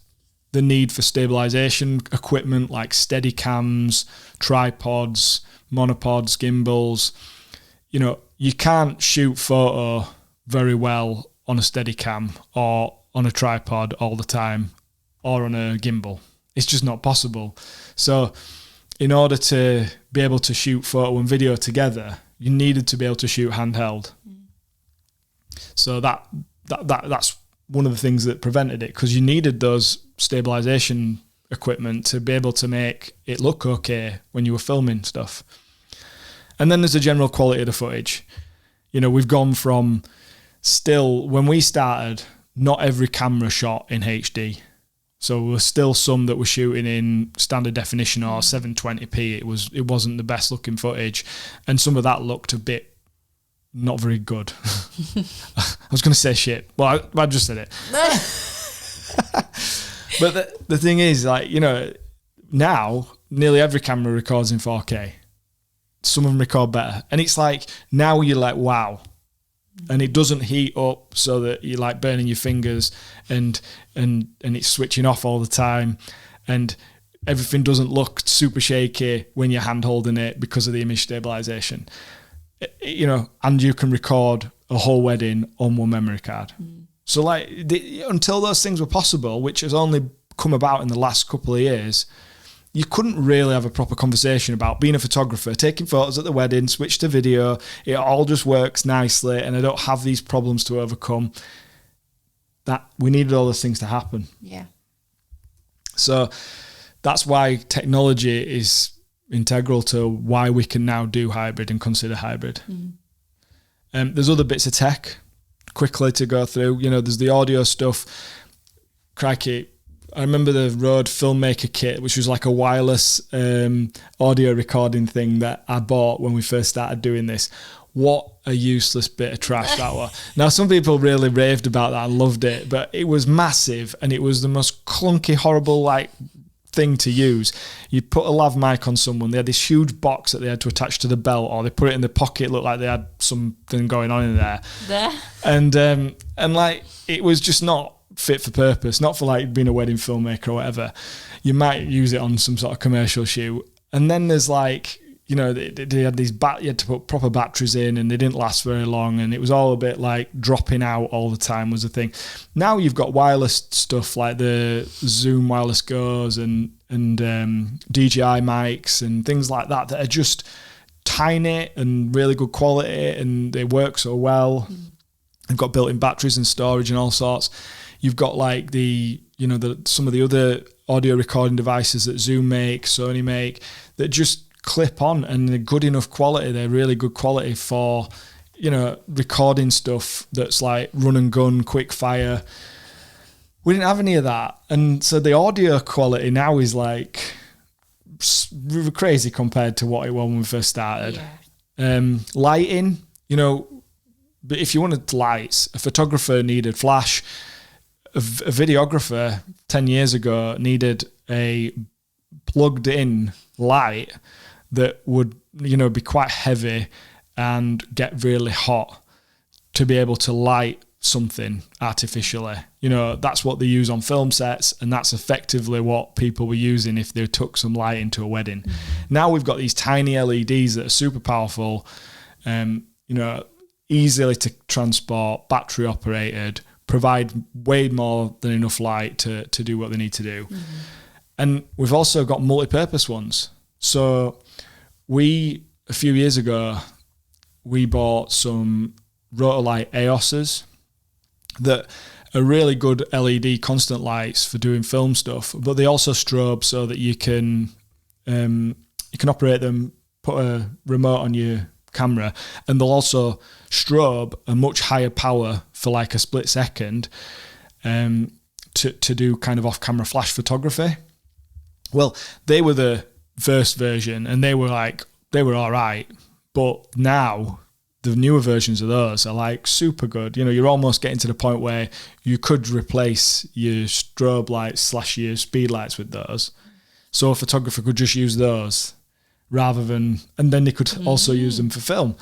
the need for stabilization equipment like Steadicams, tripods, monopods, gimbals. You can't shoot photo very well on a Steadicam or on a tripod all the time, or on a gimbal. It's just not possible. So in order to be able to shoot photo and video together, you needed to be able to shoot handheld. So that's one of the things that prevented it, because you needed those stabilization equipment to be able to make it look okay when you were filming stuff. And then there's the general quality of the footage. We've gone from, still, when we started, not every camera shot in HD. So there were still some that were shooting in standard definition or 720p. It wasn't the best looking footage, and some of that looked a bit not very good. I was going to say shit. Well, I just said it. But the thing is, now nearly every camera records in 4K. Some of them record better, and it's like, now you're like, wow. And it doesn't heat up so that you're like burning your fingers, and it's switching off all the time, and everything doesn't look super shaky when you're hand holding it because of the image stabilization. And you can record a whole wedding on one memory card. So like until those things were possible, which has only come about in the last couple of years, you couldn't really have a proper conversation about being a photographer, taking photos at the wedding, switch to video. It all just works nicely and I don't have these problems to overcome. That we needed all those things to happen. Yeah. So that's why technology is integral to why we can now do hybrid and consider hybrid. There's other bits of tech quickly to go through. You know, there's the audio stuff. Crikey, I remember the Rode Filmmaker kit, which was like a wireless audio recording thing that I bought when we first started doing this. What a useless bit of trash that was. Now, some people really raved about that and loved it, but it was massive and it was the most clunky, horrible like thing to use. You'd put a lav mic on someone, they had this huge box that they had to attach to the belt, or they put it in the pocket, looked like they had something going on in there. And like it was just not fit for purpose, not for like being a wedding filmmaker or whatever. You might use it on some sort of commercial shoot. And then there's like, you know, they had these you had to put proper batteries in and they didn't last very long and it was all a bit like dropping out all the time was a thing. Now you've got wireless stuff like the Zoom Wireless Go's and DJI mics and things like that are just tiny and really good quality and they work so well. They've got built-in batteries and storage and all sorts. You've got like some of the other audio recording devices that Zoom make, Sony make, that just clip on and they're good enough quality. They're really good quality for, you know, recording stuff that's like run and gun, quick fire. We didn't have any of that. And so the audio quality now is like crazy compared to what it was when we first started. Yeah. Lighting, you know, but if you wanted lights, a photographer needed flash. A videographer 10 years ago needed a plugged in light that would, you know, be quite heavy and get really hot to be able to light something artificially. You know, that's what they use on film sets and that's effectively what people were using if they took some light into a wedding. Now we've got these tiny LEDs that are super powerful, you know, easily to transport, battery operated, provide way more than enough light to do what they need to do. And we've also got multi-purpose ones. So a few years ago, we bought some Rotolight EOSs that are really good LED constant lights for doing film stuff, but they also strobe so that you can operate them, put a remote on your camera, and they'll also strobe a much higher power for like a split second to do kind of off-camera flash photography. Well, they were the first version and they were all right, but now the newer versions of those are like super good. You know, you're almost getting to the point where you could replace your strobe lights / your speed lights with those. So a photographer could just use those rather than, and then they could also use them for film.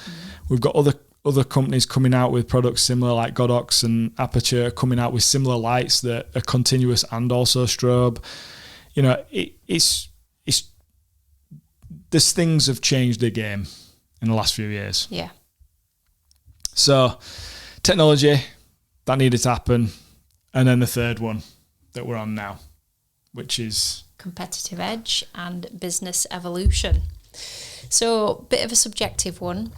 We've got other companies coming out with products similar, like Godox and Aperture, coming out with similar lights that are continuous and also strobe. You know, it's these things have changed the game in the last few years. Yeah. So technology, that needed to happen. And then the third one that we're on now, which is competitive edge and business evolution. So bit of a subjective one.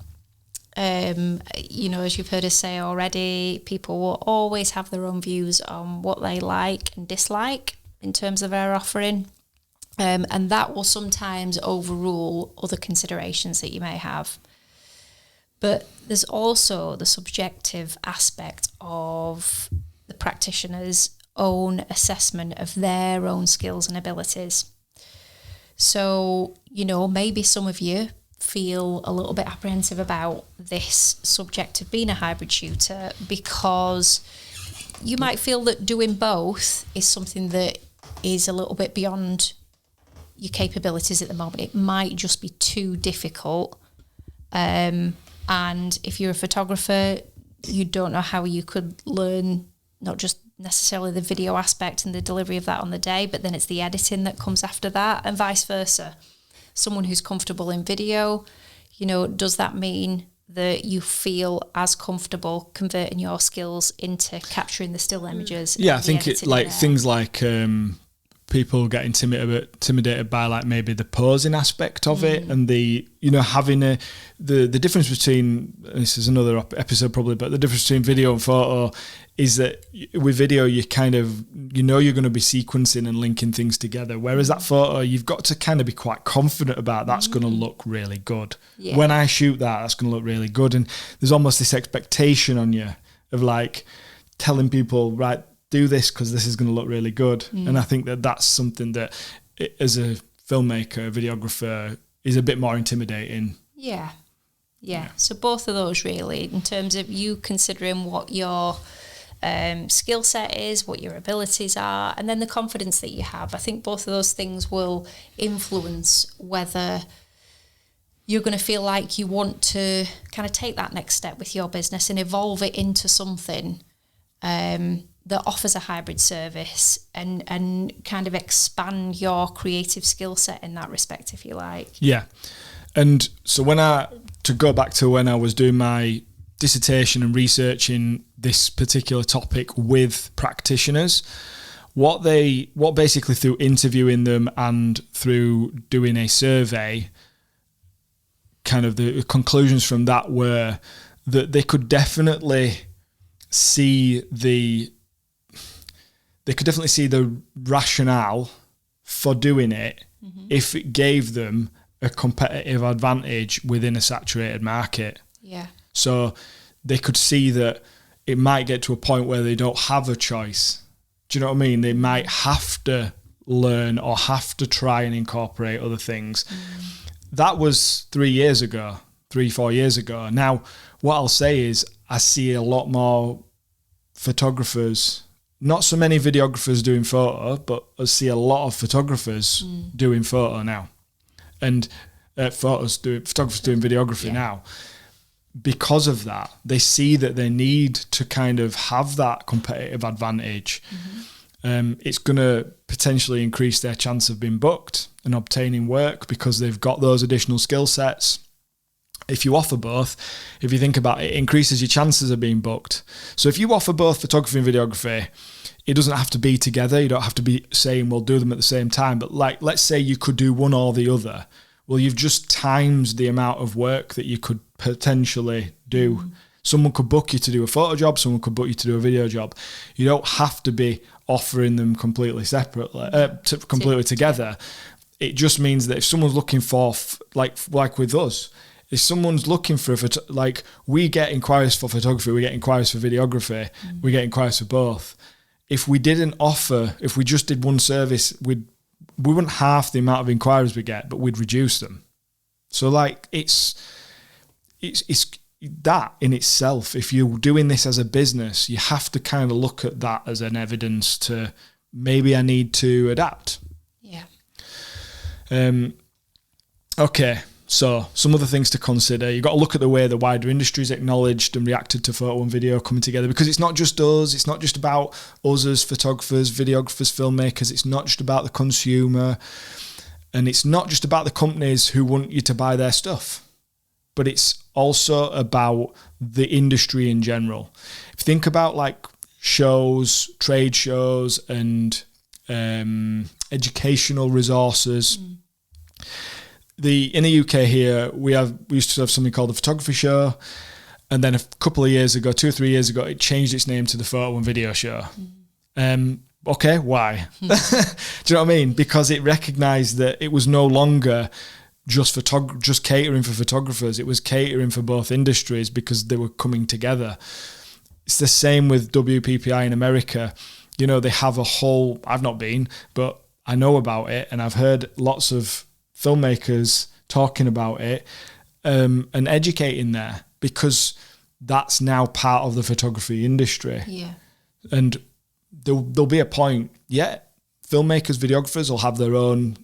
You know, as you've heard us say already, people will always have their own views on what they like and dislike in terms of our offering. And that will sometimes overrule other considerations that you may have. But there's also the subjective aspect of the practitioner's own assessment of their own skills and abilities. So, you know, maybe some of you feel a little bit apprehensive about this subject of being a hybrid shooter because you might feel that doing both is something that is a little bit beyond your capabilities at the moment. It might just be too difficult. And if you're a photographer, you don't know how you could learn not just necessarily the video aspect and the delivery of that on the day, but then it's the editing that comes after that and vice versa. Someone who's comfortable in video, you know, does that mean that you feel as comfortable converting your skills into capturing the still images? Yeah, I think it like things like people get intimidated by like maybe the posing aspect of it, and the, you know, having the difference between, this is another episode probably, but the difference between video and photo is that with video you kind of, you know, you're going to be sequencing and linking things together, whereas that photo you've got to kind of be quite confident about that's going to look really good. Yeah. When I shoot that's going to look really good, and there's almost this expectation on you of like telling people, right, do this because this is going to look really good. And I think that that's something that as a filmmaker, videographer, is a bit more intimidating. Yeah. So both of those really, in terms of you considering what your skill set is, what your abilities are, and then the confidence that you have. I think both of those things will influence whether you're going to feel like you want to kind of take that next step with your business and evolve it into something that offers a hybrid service and kind of expand your creative skill set in that respect, if you like. Yeah. And so to go back to when I was doing my dissertation and researching this particular topic with practitioners, what basically through interviewing them and through doing a survey, kind of the conclusions from that were that they could definitely see the rationale for doing it if it gave them a competitive advantage within a saturated market. Yeah. So they could see that it might get to a point where they don't have a choice. Do you know what I mean? They might have to learn or have to try and incorporate other things. That was 3 years ago, 4 years ago. Now, what I'll say is I see a lot more photographers, not so many videographers doing photo, but I see a lot of photographers doing photo now, and photographers doing videography now. Because of that, they see that they need to kind of have that competitive advantage. It's going to potentially increase their chance of being booked and obtaining work because they've got those additional skill sets. If you offer both, if you think about it, it increases your chances of being booked. So if you offer both photography and videography, it doesn't have to be together. You don't have to be saying we'll do them at the same time. But like, let's say you could do one or the other. Well, you've just times the amount of work that you could potentially do. Someone could book you to do a photo job. Someone could book you to do a video job. You don't have to be offering them completely separately, completely together. It just means that if someone's looking for, like with us, if someone's looking for we get inquiries for photography, we get inquiries for videography, we get inquiries for both. If we just did one service, we wouldn't half the amount of inquiries we get, but we'd reduce them. So like it's that in itself. If you're doing this as a business, you have to kind of look at that as an evidence to maybe I need to adapt. Yeah. Okay. So some other things to consider. You've got to look at the way the wider industry is acknowledged and reacted to photo and video coming together, because it's not just us. It's not just about us as photographers, videographers, filmmakers. It's not just about the consumer, and it's not just about the companies who want you to buy their stuff, but it's also about the industry in general. If you think about like shows, trade shows, and educational resources, in the UK here, we used to have something called the photography show, and then a couple of years ago, 2 or 3 years ago, it changed its name to the photo and video show. Okay, why? Do you know what I mean? Because it recognised that it was no longer just catering for photographers. It was catering for both industries because they were coming together. It's the same with WPPI in America. You know, they have a whole, I've not been, but I know about it, and I've heard lots of filmmakers talking about it and educating there, because that's now part of the photography industry. Yeah. And there'll be a point, filmmakers, videographers will have their own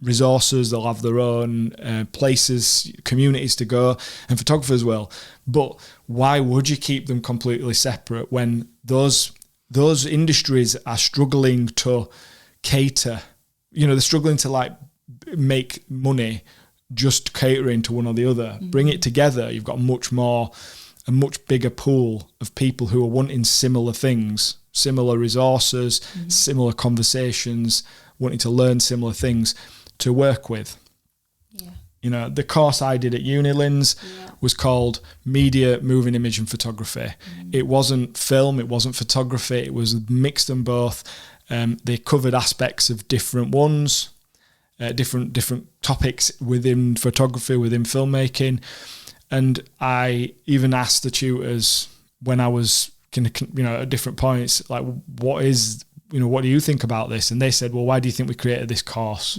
resources, they'll have their own places, communities to go, and photographers will. But why would you keep them completely separate when those industries are struggling to cater? You know, they're struggling to like make money just catering to one or the other. Bring it together. You've got a much bigger pool of people who are wanting similar things, similar resources, similar conversations, wanting to learn similar things to work with. Yeah. You know, the course I did at Unilins was called Media, Moving Image and Photography. It wasn't film, it wasn't photography, it was mixed in both. They covered aspects of different ones, different topics within photography, within filmmaking. And I even asked the tutors when I was, at different points, like, what do you think about this? And they said, well, why do you think we created this course?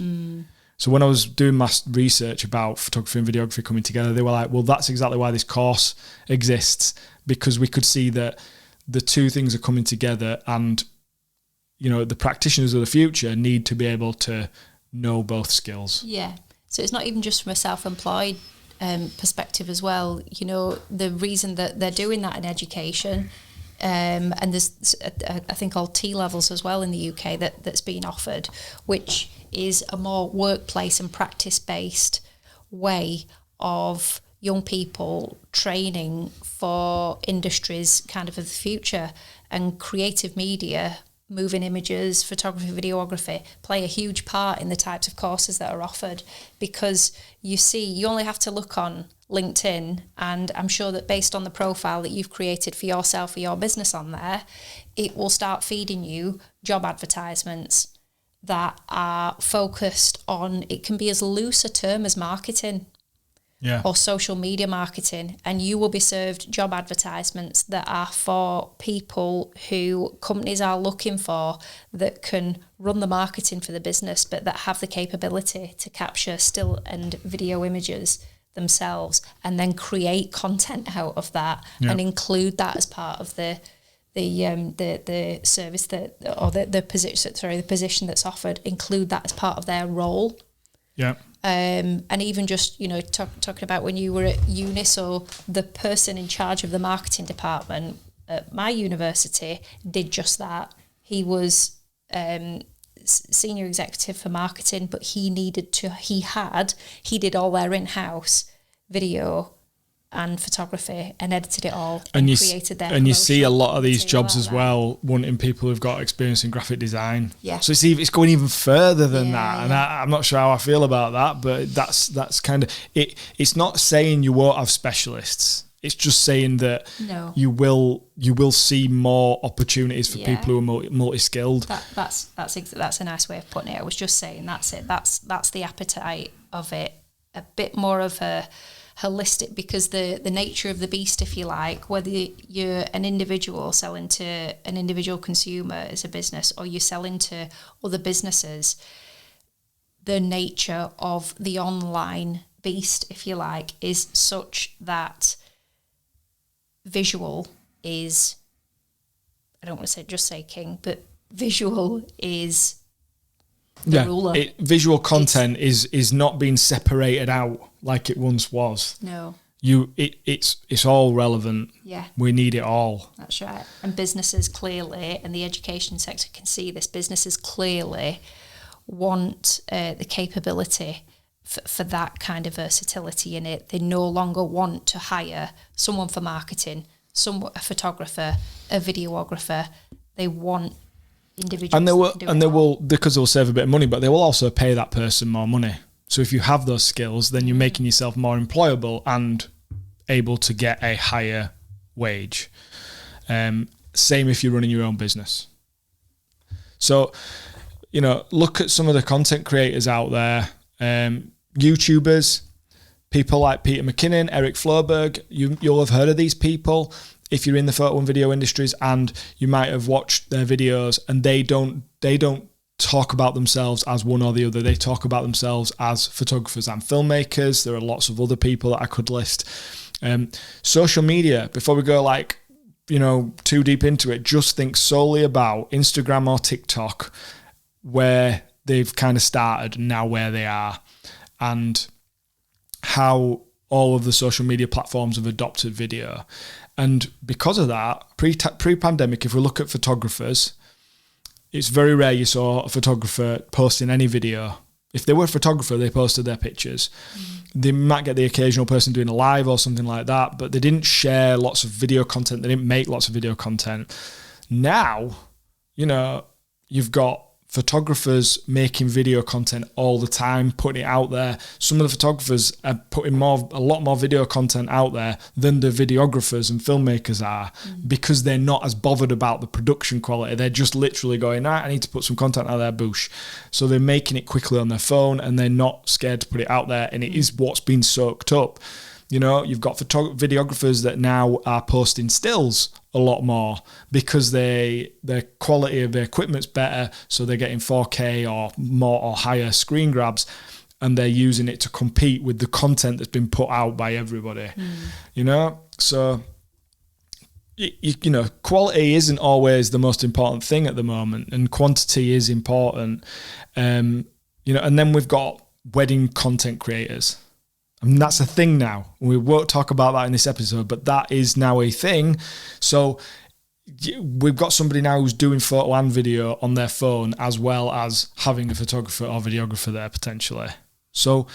So when I was doing my research about photography and videography coming together, they were like, well, that's exactly why this course exists, because we could see that the two things are coming together, and, the practitioners of the future need to be able to know both skills. Yeah. So it's not even just from a self-employed perspective as well. The reason that they're doing that in education, and there's I think all T levels as well in the UK that's being offered, which is a more workplace and practice based way of young people training for industries kind of the future. And creative media, moving images, photography, videography play a huge part in the types of courses that are offered, because you only have to look on LinkedIn, and I'm sure that based on the profile that you've created for yourself or your business on there, it will start feeding you job advertisements that are focused on, it can be as loose a term as marketing. Yeah. Or social media marketing, and you will be served job advertisements that are for people who companies are looking for, that can run the marketing for the business, but that have the capability to capture still and video images themselves, and then create content out of that, and include that as part of the service that, or the position that's offered, include that as part of their role. Yeah. And even just, talking about when you were at uni, so the person in charge of the marketing department at my university did just that. He was senior executive for marketing, but he did all their in-house video and photography and edited it all and created their and you see a lot of these jobs like as well wanting people who've got experience in graphic design. Yeah. So it's going even further than that. And I'm not sure how I feel about that, but that's kind of it. It's not saying you won't have specialists. It's just saying that you will see more opportunities for people who are multi-skilled. That's a nice way of putting it. I was just saying that's it. That's the appetite of it. A bit more of a holistic, because the nature of the beast, if you like, whether you're an individual selling to an individual consumer as a business, or you're selling to other businesses, the nature of the online beast, if you like, is such that visual is, I don't want to just say king, but visual is the ruler. Visual content is not being separated out like it once was. No. It's all relevant. Yeah. We need it all. That's right. And businesses clearly, and the education sector can see this, businesses clearly want the capability for that kind of versatility in it. They no longer want to hire someone for marketing, a photographer, a videographer. They want individuals. And they will, because they'll save a bit of money, but they will also pay that person more money. So if you have those skills, then you're making yourself more employable and able to get a higher wage. Same if you're running your own business. So, look at some of the content creators out there, YouTubers, people like Peter McKinnon, Eric Floberg. You'll have heard of these people if you're in the photo and video industries, and you might have watched their videos, and they don't talk about themselves as one or the other. They talk about themselves as photographers and filmmakers. There are lots of other people that I could list. Social media, before we go too deep into it, just think solely about Instagram or TikTok, where they've kind of started and now where they are, and how all of the social media platforms have adopted video. And because of that, pre-pandemic, if we look at photographers, it's very rare you saw a photographer posting any video if they were a photographer, they posted their pictures. They might get the occasional person doing a live or something like that, but they didn't share lots of video content. They didn't make lots of video content. Now, you know, you've got photographers making video content all the time, putting it out there. Some of the photographers are putting a lot more video content out there than the videographers and filmmakers are, because they're not as bothered about the production quality. They're just literally going, I need to put some content out there, boosh. So they're making it quickly on their phone, and they're not scared to put it out there. And it is what's been soaked up. You know, you've got videographers that now are posting stills a lot more because the quality of their equipment's better, so they're getting 4K or more or higher screen grabs, and they're using it to compete with the content that's been put out by everybody. You know, so you know, quality isn't always the most important thing at the moment, and quantity is important. You know, and then we've got wedding content creators. I mean, that's a thing now. We won't talk about that in this episode, but that is now a thing. So we've got somebody now who's doing photo and video on their phone, as well as having a photographer or videographer there potentially. So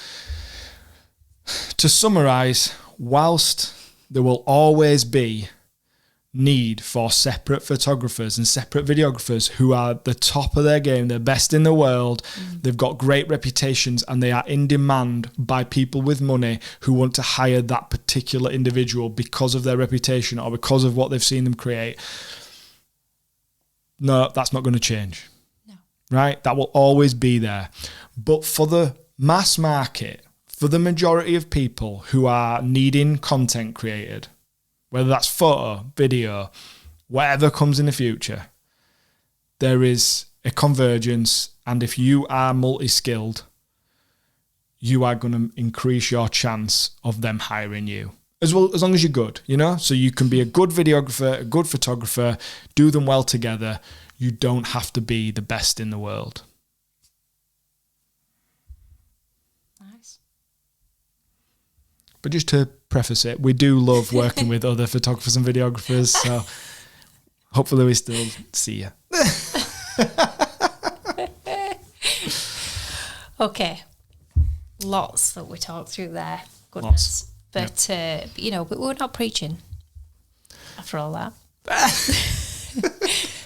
to summarize, whilst there will always be need for separate photographers and separate videographers who are the top of their game, they're best in the world, they've got great reputations, and they are in demand by people with money who want to hire that particular individual because of their reputation or because of what they've seen them create. No, that's not going to change. No. Right? That will always be there. But for the mass market, for the majority of people who are needing content created, whether that's photo, video, whatever comes in the future, there is a convergence. And if you are multi-skilled, you are going to increase your chance of them hiring you. As well, as long as you're good, you know? So you can be a good videographer, a good photographer, do them well together. You don't have to be the best in the world. Nice. But just to preface it, we do love working with other photographers and videographers, so hopefully we still see you. Okay, lots that we talked through there. Goodness. But, you know, but we're not preaching after all that.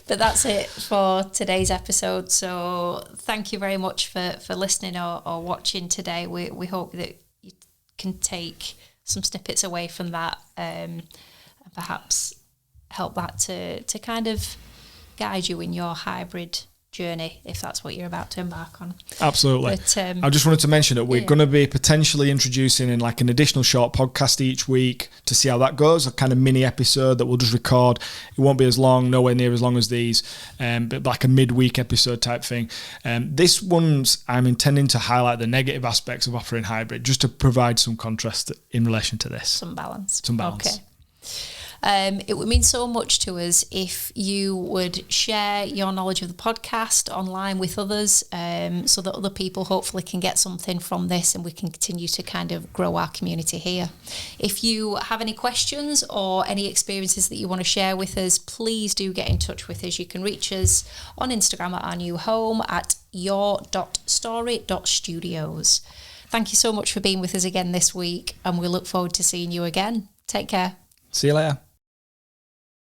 But that's it for today's episode. So thank you very much for listening or watching today. We hope that you can take some snippets away from that, and perhaps help that to kind of guide you in your hybrid journey, if that's what you're about to embark on. Absolutely. But, I just wanted to mention that we're going to be potentially introducing in like an additional short podcast each week to see how that goes, a kind of mini episode that we'll just record. It won't be as long, nowhere near as long as these, but like a midweek episode type thing. This one's, I'm intending to highlight the negative aspects of operating hybrid, just to provide some contrast in relation to this. Some balance. Okay. It would mean so much to us if you would share your knowledge of the podcast online with others, so that other people hopefully can get something from this, and we can continue to kind of grow our community here. If you have any questions or any experiences that you want to share with us, please do get in touch with us. You can reach us on Instagram at our new home at your.story.studios. Thank you so much for being with us again this week, and we look forward to seeing you again. Take care. See you later.